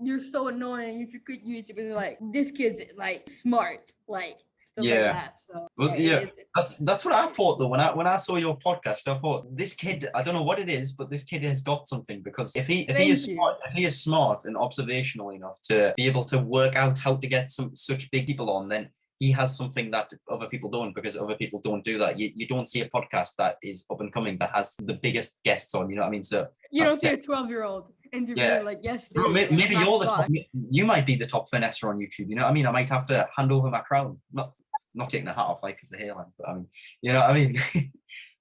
you're so annoying, you should quit YouTube, and like, this kid's like smart, like stuff like that. So that's what I thought though. When I saw your podcast, I thought, this kid, I don't know what it is, but this kid has got something, because if he is smart and observational enough to be able to work out how to get such big people on, then he has something that other people don't, because other people don't do that. You don't see a podcast that is up and coming that has the biggest guests on, you know what I mean? So you don't see a 12-year-old interview like, yes, maybe you're the top, you might be the top finesser on YouTube, you know what I mean? I might have to hand over my crown, not taking the hat off, like, because the hairline, but I mean, you know what I mean?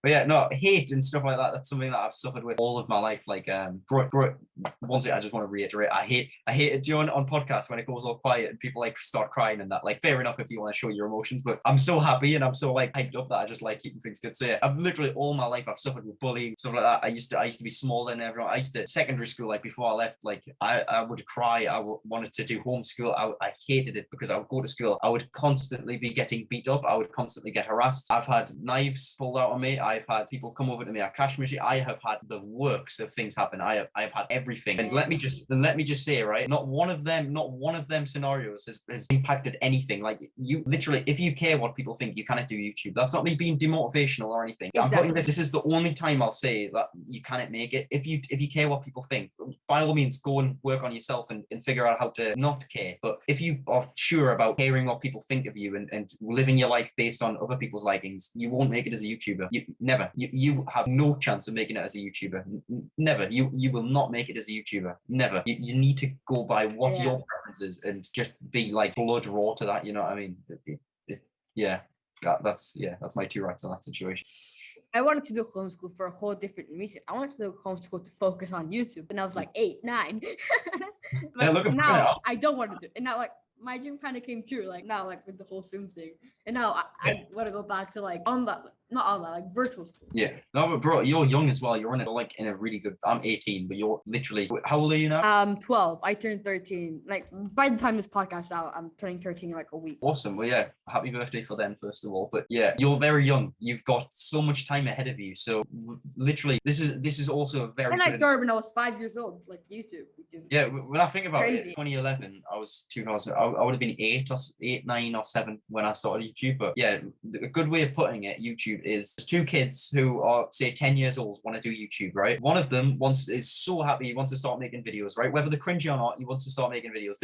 But yeah, no, hate and stuff like that, that's something that I've suffered with all of my life. Like, one thing I just want to reiterate, I hate it doing on podcasts when it goes all quiet and people like start crying and that. Like, fair enough if you want to show your emotions, but I'm so happy and I'm so like hyped up that I just like keeping things good. So yeah, I've literally all my life I've suffered with bullying, stuff like that. I used to be smaller than everyone. Secondary school, like before I left, like I would cry. Wanted to do homeschool. I hated it because I would go to school, I would constantly be getting beat up. I would constantly get harassed. I've had knives pulled out on me. I've had people come over to me at cash machine. I have had the works of things happen. I've had everything. And let me just say, right, not one of them scenarios has impacted anything. Like, you literally, if you care what people think, you cannot do YouTube. That's not me being demotivational or anything. Exactly. This is the only time I'll say that you cannot make it. If you care what people think, by all means, go and work on yourself and figure out how to not care. But if you are sure about caring what people think of you and living your life based on other people's likings, you won't make it as a YouTuber. Never. You have no chance of making it as a YouTuber. Never. You will not make it as a YouTuber. Never. You need to go by what your preference is and just be like blood raw to that. You know what I mean? That's my 2 rights on that situation. I wanted to do homeschool for a whole different reason. I wanted to do homeschool to focus on YouTube, and I was like 8, 9. But now I don't want to do it. And now, like, my dream kind of came true. Like, now, like, with the whole Zoom thing. And now I want to go back to like not online, like virtual school. Yeah. No, but bro, you're young as well. You're in a really good. I'm 18, but you're literally. How old are you now? 12. I turned 13. Like by the time this podcast's out, I'm turning 13 in like a week. Awesome. Well, yeah. Happy birthday for them, first of all. But yeah, you're very young. You've got so much time ahead of you. So literally, this is also a very. And I started when I was 5 years old, like YouTube. Which is yeah. When I think about it, crazy. 2011, I was 2000. I would have been 8, 9, or 7 when I started YouTube. But yeah, a good way of putting it, YouTube is there's two kids who are say 10 years old want to do YouTube, right? One of them is so happy he wants to start making videos, right? Whether they're cringy or not, he wants to start making videos.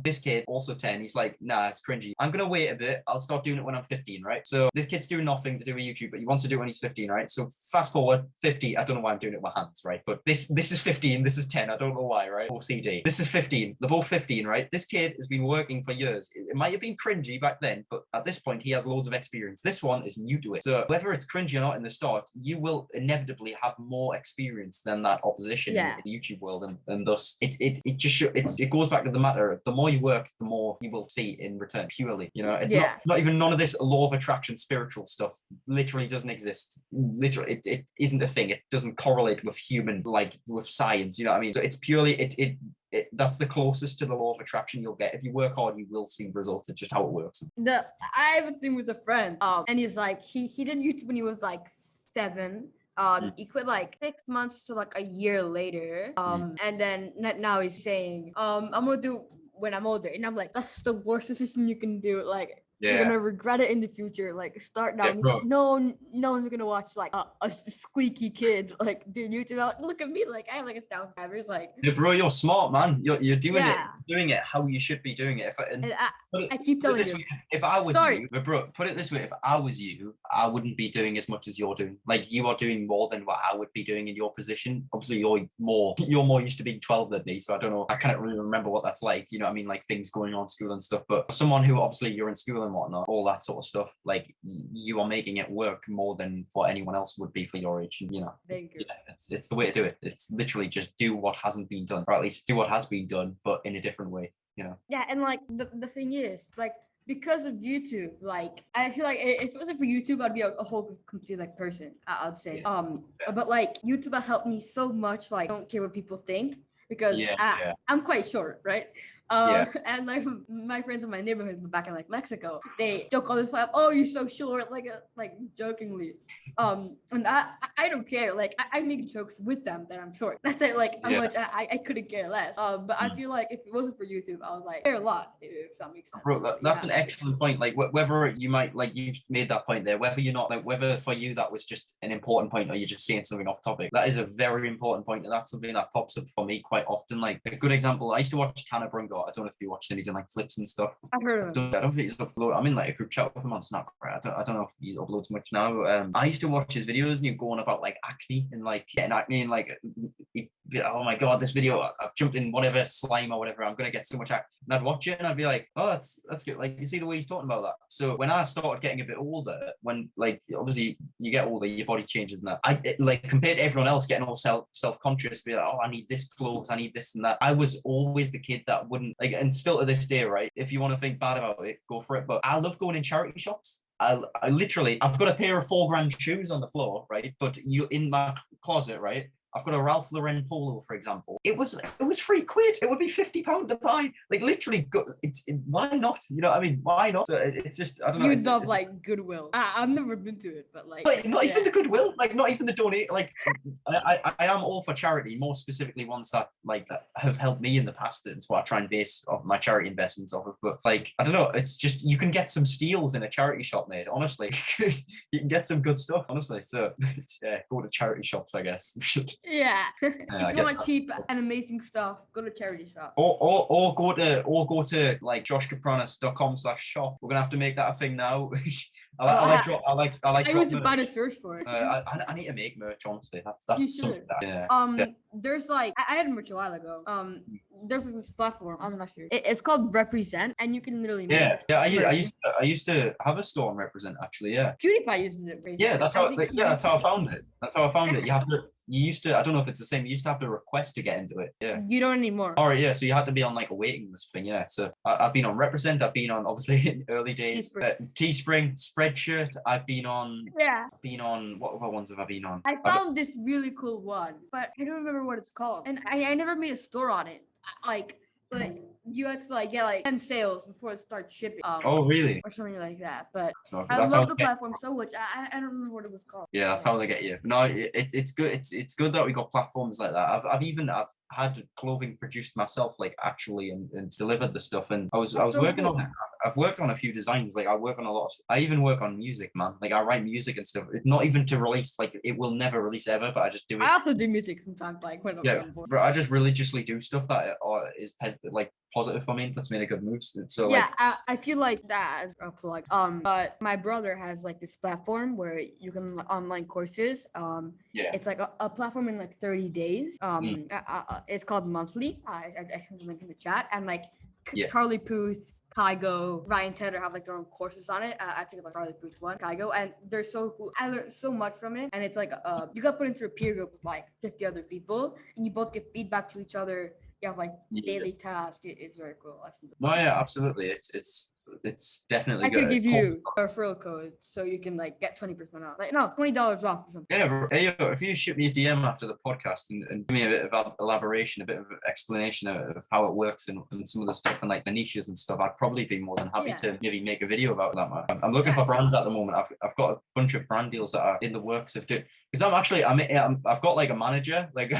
This kid, also 10, he's like, nah, it's cringy. I'm gonna wait a bit. I'll start doing it when I'm 15, right? So this kid's doing nothing to do with YouTube, but he wants to do it when he's 15, right? So fast forward 50. I don't know why I'm doing it with my hands, right? But this is 15. This is 10. I don't know why, right? OCD. This is 15. They're both 15, right? This kid has been working for years. It might have been cringy back then, but at this point, he has loads of experience. This one is new to it. So whether it's cringy or not in the start, you will inevitably have more experience than that opposition in the YouTube world, and thus it goes back to the matter. The more you work, the more you will see in return. Purely, it's not even none of this law of attraction, spiritual stuff. Literally doesn't exist. Literally, it isn't a thing. It doesn't correlate with human, like with science. You know what I mean? So it's purely that's the closest to the law of attraction you'll get. If you work hard, you will see results. It's just how it works. I have a thing with a friend, and he's like, he did YouTube when he was like 7. He quit like 6 months to like a year later. And then now he's saying, I'm gonna do when I'm older. And I'm like, that's the worst decision you can do. Like, you're gonna regret it in the future. Like, start now. And he's like, no one's gonna watch like a squeaky kid like do YouTube. I'm like, look at me, like I have like 1,000 subscribers. Like, yeah, bro, you're smart, man. You're doing it how you should be doing it. I keep telling you, if I was you, but bro, put it this way: if I was you, I wouldn't be doing as much as you're doing. Like, you are doing more than what I would be doing in your position. Obviously, you're more used to being 12 than me, so I don't know. I can't really remember what that's like. You know what I mean? Like things going on in school and stuff. But someone who obviously you're in school and whatnot, all that sort of stuff, like you are making it work more than what anyone else would be for your age. It's the way to do it. It's literally just do what hasn't been done, or at least do what has been done, but in a different way. Yeah, and like the thing is, like, because of YouTube, like I feel like if it wasn't for YouTube, I'd be a whole complete like person, I'd say. But like YouTube has helped me so much. Like, I don't care what people think, because I'm quite short, right? And like my friends in my neighborhood back in like Mexico, they joke all this time, oh, you're so short, like jokingly. And I don't care. Like I make jokes with them that I'm short. That's it. Like how much I couldn't care less. But I feel like if it wasn't for YouTube, I would like care a lot, if that makes sense. Bro, that's an excellent point. Like whether you might, like, you've made that point there, whether you're not, like, whether for you that was just an important point or you're just saying something off topic, that is a very important point, and that's something that pops up for me quite often. Like a good example, I used to watch Tanner Brungo. I don't know if you watched him. He did like flips and stuff. I've heard of him. I don't think he's uploaded. I'm in like a group chat with him on Snap. I don't know if he uploads much now. I used to watch his videos, and he'd go on about like acne and like getting acne, and like, oh my god, this video, I've jumped in whatever slime or whatever, I'm gonna get so much acne. And I'd watch it and I'd be like, oh, that's good. Like, you see the way he's talking about that. So when I started getting a bit older, when like obviously you get older, your body changes and that. Like compared to everyone else getting all self-conscious, be like, oh, I need this clothes, I need this and that. I was always the kid that wouldn't, like, and still to this day, right? If you want to think bad about it, go for it. But I love going in charity shops. I literally, I've got a pair of $4,000 shoes on the floor, right? But you in my closet, right? I've got a Ralph Lauren polo, for example. It was £3. It would be £50 to buy. Like, literally, why not? You know what I mean? Why not? So it's just, I don't know. You'd love like Goodwill. I've never been to it, but like. But not even the Goodwill. Like, not even the donate. Like, I am all for charity. More specifically, ones that like have helped me in the past. It's what I try and base off my charity investments off of. But like, I don't know. It's just, you can get some steals in a charity shop, mate. Honestly, you can get some good stuff. Honestly, so go to charity shops, I guess. Yeah. If you want cheap and amazing stuff, go to charity shop. Or go to like joshkapranos.com/shop. We're gonna have to make that a thing now. I was about to search for it. I need to make merch, honestly. That's something that, there's like, I had merch a while ago. There's this platform, I'm not sure. It's called Represent, and you can literally make I used to have a store on Represent, actually. Yeah. PewDiePie uses it. Yeah, that's how I found it. You have to you used to, I don't know if it's the same, you used to have to request to get into it. Yeah. You don't anymore. All right, yeah. So you had to be on like a waiting list thing, yeah. So I've been on Represent. I've been on obviously in early days Teespring, Spreadshirt. I've been on. Yeah. I've been on what other ones have I been on? I found this really cool one, but I don't remember what it's called, and I never made a store on it. But you have to like get like 10 sales before it starts shipping. Oh really? Or something like that. But So I that's love how the platform so much. I don't remember what it was called. yeah, that's how they get you. No, it's good. It's good that we got platforms like that. I've had clothing produced myself, like actually, and delivered the stuff. And I was so working cool. on it. I've worked on a few designs. Like I work on a lot of. I even work on music, man. Like I write music and stuff. It's not even to release. Like it will never release ever. But I just do it. I also do music sometimes, like when I'm bored. But I just religiously do stuff that is like positive for me and puts me in a good mood. So yeah, like, I feel like that as a plug. But my brother has like this platform where you can online courses. yeah. It's like a platform in like 30 days. It's called Monthly. I sent the link in the chat, and like Charlie Puth, Kygo, Ryan Tedder have like their own courses on it. I took like Charlie Puth one, Kygo, and they're so cool. I learned so much from it, and it's like you got put into a peer group with like 50 other people, and you both give feedback to each other. You have like daily tasks. It's very cool. No, yeah, absolutely. It's definitely I good. could give you a referral code so you can like get 20% off. Like no, $20 off or something. Yeah, hey, yo, if you shoot me a DM after the podcast and give me a bit of elaboration, a bit of explanation of how it works and some of the stuff and like the niches and stuff, I'd probably be more than happy to maybe make a video about that, man. I'm looking for brands at the moment. I've got a bunch of brand deals that are in the works of doing, because I've got like a manager, like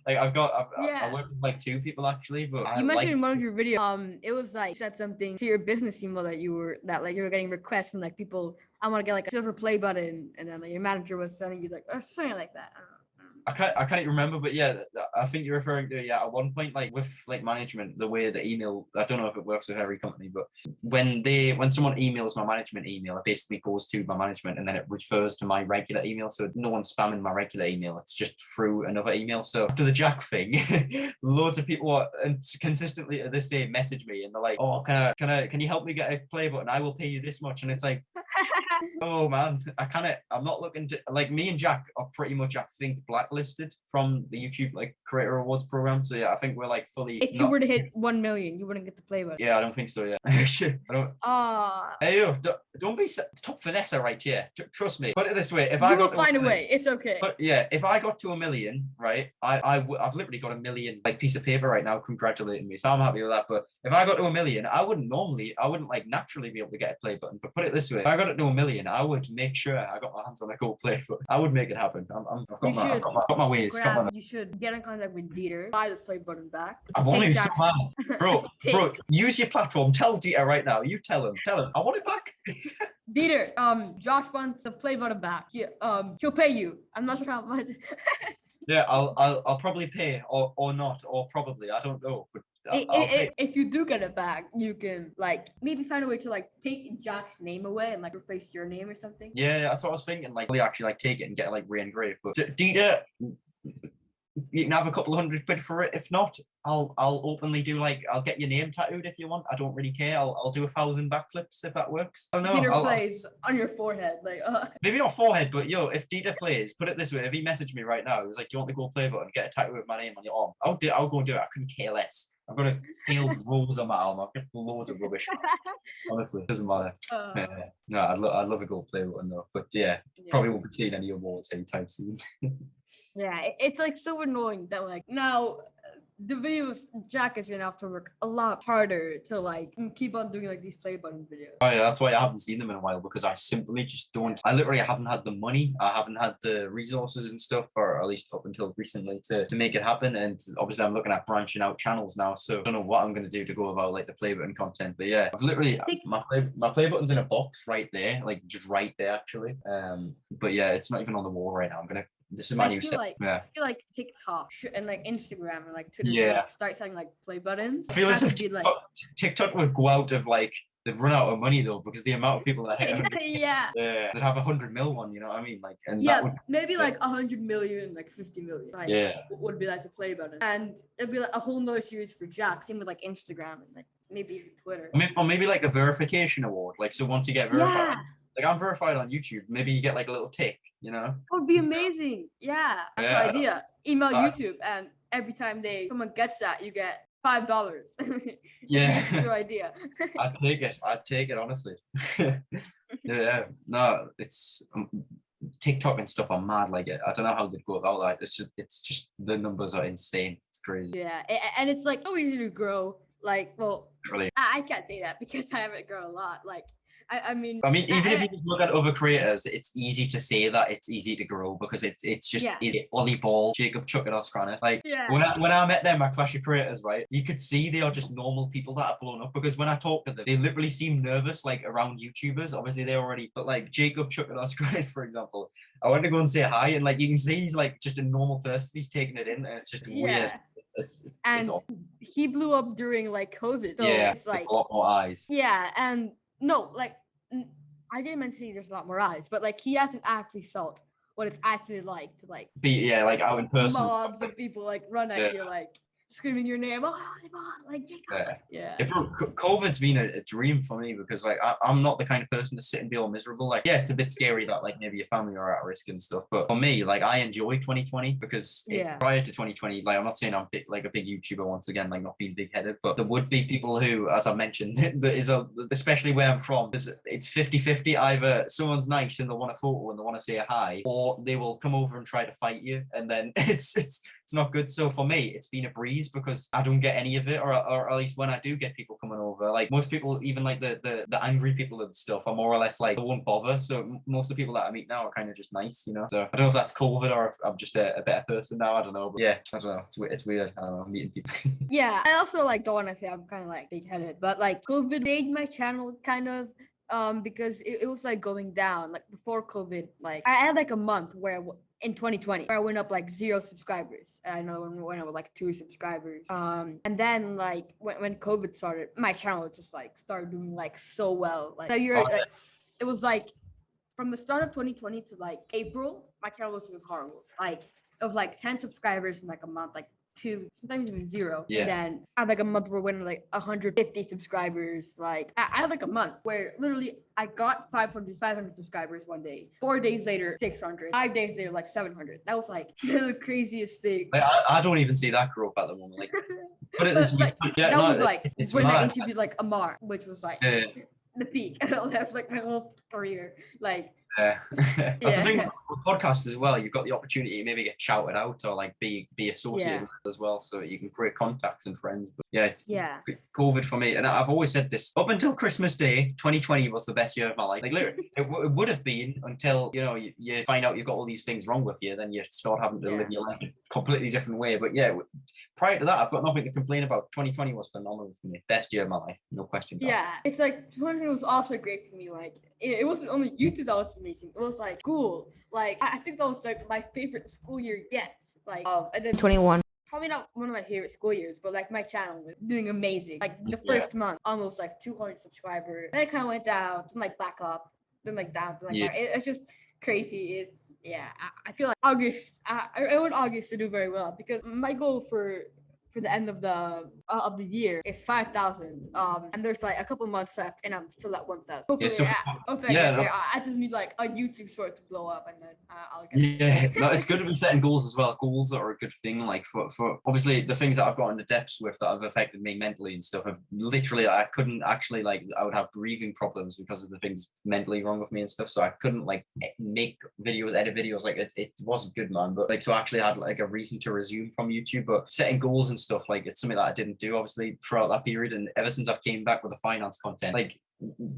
like I work with like 2 people actually, but you mentioned in one of your videos, it was like you said something to your business email that you were getting requests from like people. I want to get like a silver play button, and then like your manager was sending you like something like that. I don't know. I can't remember, but yeah, I think you're referring to at one point, like with like management, the way the email, I don't know if it works with every company, but when someone emails my management email, it basically goes to my management and then it refers to my regular email. So no one's spamming my regular email. It's just through another email. So after the Jack thing, loads of people are consistently to this day message me and they're like, oh, can you help me get a play button? I will pay you this much. And it's like, oh man, I'm not looking to, like, me and Jack are pretty much, I think, blacklisted from the YouTube like creator awards program. So yeah, I think we're like fully. If you were to hit 1 million, you wouldn't get the play button. Yeah, I don't think so. Yeah, I don't. Hey yo, don't be top finesse right here. Trust me. Put it this way: if I got find a way, it's okay. But yeah, if I got to 1 million, right, I've literally got 1 million like piece of paper right now congratulating me. So I'm happy with that. But if I got to 1 million, I wouldn't like naturally be able to get a play button. But put it this way: if I got it to 1 million, I would make sure I got my hands on a gold play button. I would make it happen. I've got my ways. You should get in contact with Dieter, buy the play button back. I want to so bad. Bro, use your platform. Tell Dieter right now. You tell him. I want it back. Dieter, Josh wants the play button back. He'll pay you. I'm not sure how much. Yeah, I'll probably pay or not, or probably, I don't know. But if you do get it back, you can like maybe find a way to like take Jack's name away and like replace your name or something. Yeah, that's what I was thinking. Like, really actually like take it and get it like re-engraved. But Dieter, you can have a couple of £100 for it. If not, I'll openly do like, I'll get your name tattooed if you want. I don't really care. I'll do 1,000 backflips if that works. I don't know. Dieter plays on your forehead, like maybe not forehead, but yo, if Dieter plays, put it this way: if he messaged me right now, he was like, "Do you want the gold play button? Get a tattoo with my name on your arm." I'll go and do it. I couldn't care less. I've got a field rolls on my arm. I've got loads of rubbish. Honestly, it doesn't matter. No, I'd love a gold play button though. But yeah, probably won't be seeing any awards anytime soon. Yeah, it's like so annoying that like now the videos Jack is gonna have to work a lot harder to like keep on doing like these play button videos. Oh yeah, that's why I haven't seen them in a while, because I simply just don't. I literally haven't had the money. I haven't had the resources and stuff, or at least up until recently, to make it happen. And obviously, I'm looking at branching out channels now, so I don't know what I'm gonna do to go about like the play button content. But yeah, I've literally my play button's in a box right there, like just right there actually. But yeah, it's not even on the wall right now. This is my new set. I feel like TikTok and like Instagram and like Twitter start selling like play buttons. I feel as if TikTok would go out of like, they've run out of money though, because the amount of people that hit they'd have 100 mil one, you know what I mean? Like, and maybe like 100 million, like 50 million. Like, would be like the play button, and it'd be like a whole nother series for Jack. Same with like Instagram and like maybe even Twitter. Or maybe like a verification award. Like, so once you get verified, like I'm verified on YouTube. Maybe you get like a little tick, you know? That would be amazing. Yeah, that's Yeah. the idea. Email Uh, YouTube, and every time someone gets that, you get $5. Yeah. This is your idea. I'd take it. I'd take it, honestly. Yeah. No, it's TikTok and stuff are mad. Like I don't know how they'd go about that. It's just the numbers are insane. It's crazy. Yeah, and it's like so easy to grow. Like, well, Really. I can't say that because I haven't grown a lot. Like, I mean, Even if you just look at other creators, it's easy to say that it's easy to grow because it's just Yeah. easy. Ollie Ball, Jacob Chuckanos, like Yeah. when I met them at Clash of Creators, right, you could see they are just normal people that are blown up because when I talk to them, they literally seem nervous like around YouTubers. Obviously they already, but like Jacob Chuckanos, for example, I went to go and say hi, and like you can see he's like just a normal person. He's taking it in, and it's just weird. It's he blew up during like COVID. So yeah, it's like a lot more eyes. Yeah, and no, like I didn't mean to say there's a lot more eyes, but like he hasn't actually felt what it's actually like to like be like out in person. Mobs of people like run at you like screaming your name. Oh, like Jacob. Yeah. Bro, COVID's been a dream for me because like I'm not the kind of person to sit and be all miserable. Like yeah, it's a bit scary that like maybe your family are at risk and stuff. But for me, like I enjoy 2020 because prior to 2020, like I'm not saying I'm like a big YouTuber once again, like not being big headed, but there would be people who, as I mentioned, that is especially where I'm from, it's 50-50. Either someone's nice and they want a photo and they want to say hi, or they will come over and try to fight you, and then it's not good. So for me, it's been a breeze because I don't get any of it, or at least when I do get people coming over, like most people, even like the angry people and stuff, are more or less like they won't bother. So most of the people that I meet now are kind of just nice, you know. So I don't know if that's COVID or if I'm just a better person now. I don't know, but yeah, I don't know. It's weird. I don't know, meeting people. Yeah, I also like don't want to say I'm kind of like big headed, but like COVID made my channel kind of because it was like going down. Like before COVID, like I had like a month where in 2020 where I went up like 0 subscribers. I know when I was like 2 subscribers. And then like when COVID started, my channel just like started doing like so well. Like like it was like from the start of 2020 to like April, my channel was doing horrible. Like it was like 10 subscribers in like a month, like 2, sometimes even 0. Yeah. And then I had like a month where we went like 150 subscribers. Like I had like a month where literally I got 500 subscribers one day. 4 days later, 600. 5 days later, like 700. That was like the craziest thing. Like, I don't even see that growth at the moment. Like, put it this way. Like, that was like it's when mad. I interviewed like Amar, which was like the peak. And I'll have like my whole career. Like that's the thing with podcasts as well. You've got the opportunity to maybe get shouted out or like be associated with it as well, so you can create contacts and friends. But yeah, COVID for me, and I've always said this up until Christmas Day, 2020 was the best year of my life. Like literally, it would have been until you find out you've got all these things wrong with you, then you start having to live your life in a completely different way. But yeah, prior to that, I've got nothing to complain about. 2020 was phenomenal for me, best year of my life, no questions asked. It's like 2020 was also great for me. Like it wasn't only YouTube that was amazing. It was like school. Like I think that was like my favorite school year yet. Like and then 21. Probably not one of my favorite school years, but like my channel was doing amazing. Like the first month, almost like 200 subscribers. Then it kind of went down, then like back up, then like down, then like back. It's just crazy. It's I feel like August. I want August to do very well because my goal for the end of the year is 5,000. And there's like a couple months left, and I'm still at 1,000. Hopefully, I just need like a YouTube short to blow up, and then I'll get. No, it's good to be setting goals as well. Goals are a good thing. Like for obviously the things that I've got into depths with that have affected me mentally and stuff. Have literally I couldn't actually like I would have breathing problems because of the things mentally wrong with me and stuff. So I couldn't like make videos, edit videos. Like it wasn't good, man. But like so I actually had like a reason to resume from YouTube. But setting goals and stuff, like it's something that I didn't do obviously throughout that period, and ever since I've came back with the finance content, like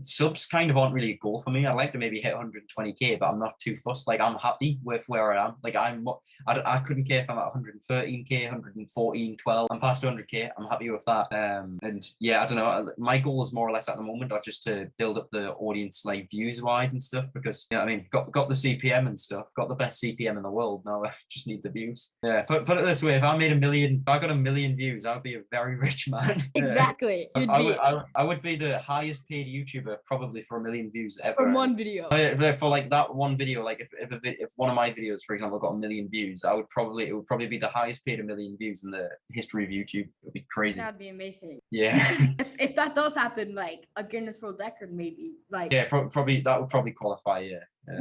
subs kind of aren't really a goal for me. I like to maybe hit 120k, but I'm not too fussed. Like I'm happy with where I am. Like I couldn't care if I'm at 113k, 114, 12. I'm past 100k. I'm happy with that. And yeah, I don't know. My goals more or less at the moment are just to build up the audience, like views wise and stuff, because you know what I mean, got the CPM and stuff, got the best CPM in the world. Now I just need the views. Yeah. Put it this way: if I got a million views, I would be a very rich man. Exactly. I would be the highest paid YouTuber probably for 1 million views ever. From one video. For like that one video, like if one of my videos, for example, got 1 million views, it would probably be the highest paid 1 million views in the history of YouTube. It would be crazy. That'd be amazing. Yeah. If that does happen, like a Guinness World Record, maybe. Like Yeah, probably that would probably qualify.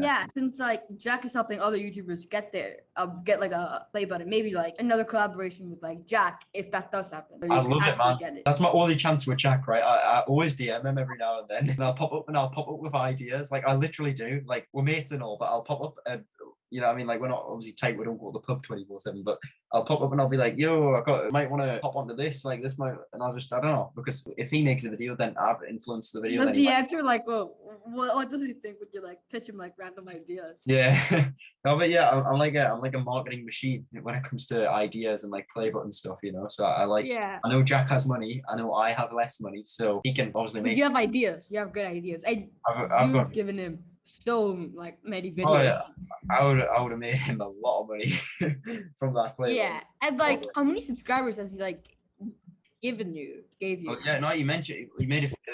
yeah, since like Jack is helping other YouTubers get there, get like a play button, maybe like another collaboration with like Jack, if that does happen. I love it, man. That's my only chance with Jack, right? I always DM him every now and then, and I'll pop up with ideas. Like I literally do. Like we're mates and all, but I'll pop up and you know what I mean? Like we're not obviously tight. We don't go to the pub 24/7, but I'll pop up and I'll be like, yo, I might want to hop onto this. Like this might, and I'll just, I don't know, because if he makes a video, then I've influenced the video. Does then the answer like, well, what does he think when you like pitch him like random ideas? Yeah, no, but yeah, I'm like a marketing machine when it comes to ideas and like play button stuff, you know. So Yeah. I know Jack has money, I know I have less money, so he can obviously make. You have ideas. You have good ideas. And I've given him so like many videos. Oh yeah, I would have made him a lot of money from that play. Yeah, and like how many subscribers has he like gave you? Oh, yeah, no, you made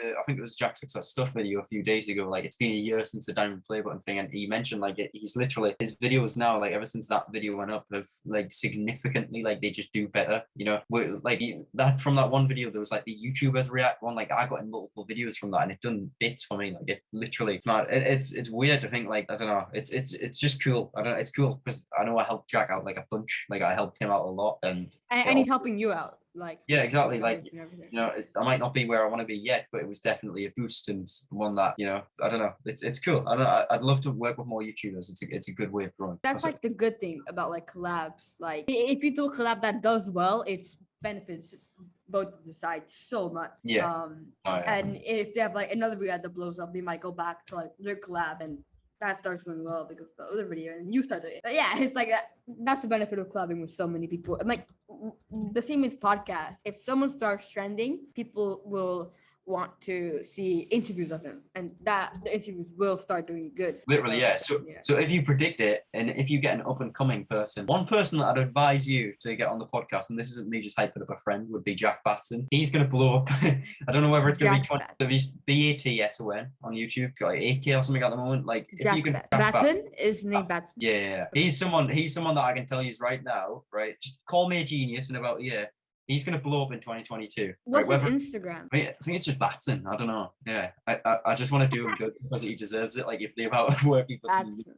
I think it was Jacksucksatlife stuff video a few days ago. Like it's been a year since the diamond play button thing, and he mentioned like he's literally his videos now, like ever since that video went up, have like significantly like they just do better. You know, like that from that one video, there was like the YouTubers react one. Like I got in multiple videos from that, and it done bits for me. Like it literally, it's not. It's weird to think like I don't know. It's just cool. I don't know. It's cool because I know I helped Jack out like a bunch. Like I helped him out a lot, and he's helping you out. Like yeah, exactly. Like you know, I might not be where I want to be yet, but it was definitely a boost and one that you know. I don't know. It's cool. I don't know. I'd love to work with more YouTubers. It's a good way of growing. That's like the good thing about like collabs. Like if you do a collab that does well, it benefits both of the sides so much. Yeah. And if they have like another video that blows up, they might go back to like their collab and that starts doing well because the other video and you start doing it. But yeah, it's like that's the benefit of collabing with so many people. And like the same with podcasts. If someone starts trending, people will want to see interviews of him, and that the interviews will start doing good. Literally, yeah. So if you predict it, and if you get an up and coming person, one person that I'd advise you to get on the podcast, and this isn't me just hyping up a friend, would be Jack Batson. He's gonna blow up. I don't know whether it's gonna be BATSON on YouTube. It's got like 8K or something at the moment. Like if you can Batson is named Batson. Yeah. He's someone that I can tell you right now, right? Just call me a genius in about a year. He's gonna blow up in 2022. What's his Instagram? I think it's just Batson. I don't know. Yeah, I just want to do him good because he deserves it. Like if the amount of work he puts in.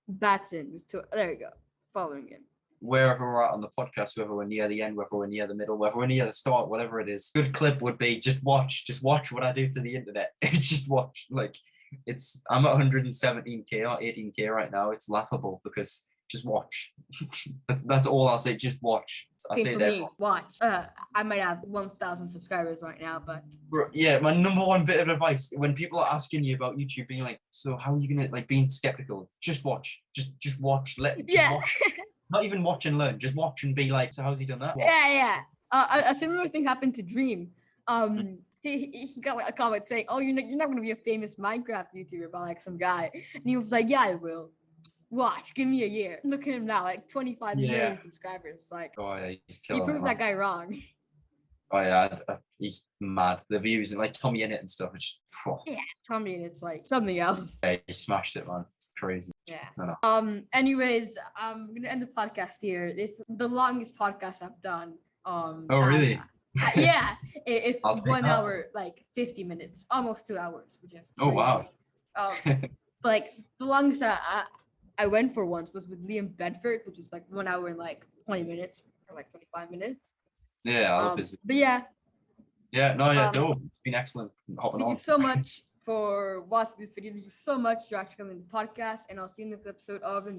Batson. There you go. Following him. Wherever we're at on the podcast, whether we're near the end, whether we're near the middle, whether we're near the start, whatever it is, good clip would be just watch what I do to the internet. It's just watch. Like I'm at 117K or 18K right now. It's laughable because. Just watch. That's all I'll say. Just watch. I say that. Watch. I might have 1,000 subscribers right now, but yeah, my number one bit of advice when people are asking you about YouTube, being like, "So how are you gonna like being skeptical?" Just watch. Just watch. Watch. Not even watch and learn. Just watch and be like, "So how's he done that?" Watch. Yeah. A similar thing happened to Dream. He got like a comment saying, "Oh, you're not gonna be a famous Minecraft YouTuber by like some guy," and he was like, "Yeah, I will." Watch, give me a year. Look at him now, like 25 million subscribers. Like, oh yeah, he's killing. He proved that guy wrong. Oh yeah, he's mad. The views and like Tommy in it and stuff. It's just, yeah, Tommy in it's like something else. Yeah, he smashed it, man. It's crazy. Yeah. Anyways, I'm gonna end the podcast here. This is the longest podcast I've done. Oh really? Yeah, it's 1 hour, like 50 minutes, almost 2 hours. Which is oh wow. Like the longest I went for once was with Liam Bedford, which is like 1 hour and like 20 minutes or like 25 minutes. Yeah, I love his. But yeah. Yeah, no, it's been excellent hopping on. Thank you so much for watching this video. Thank you so much for actually coming to the podcast, and I'll see you in the next episode of the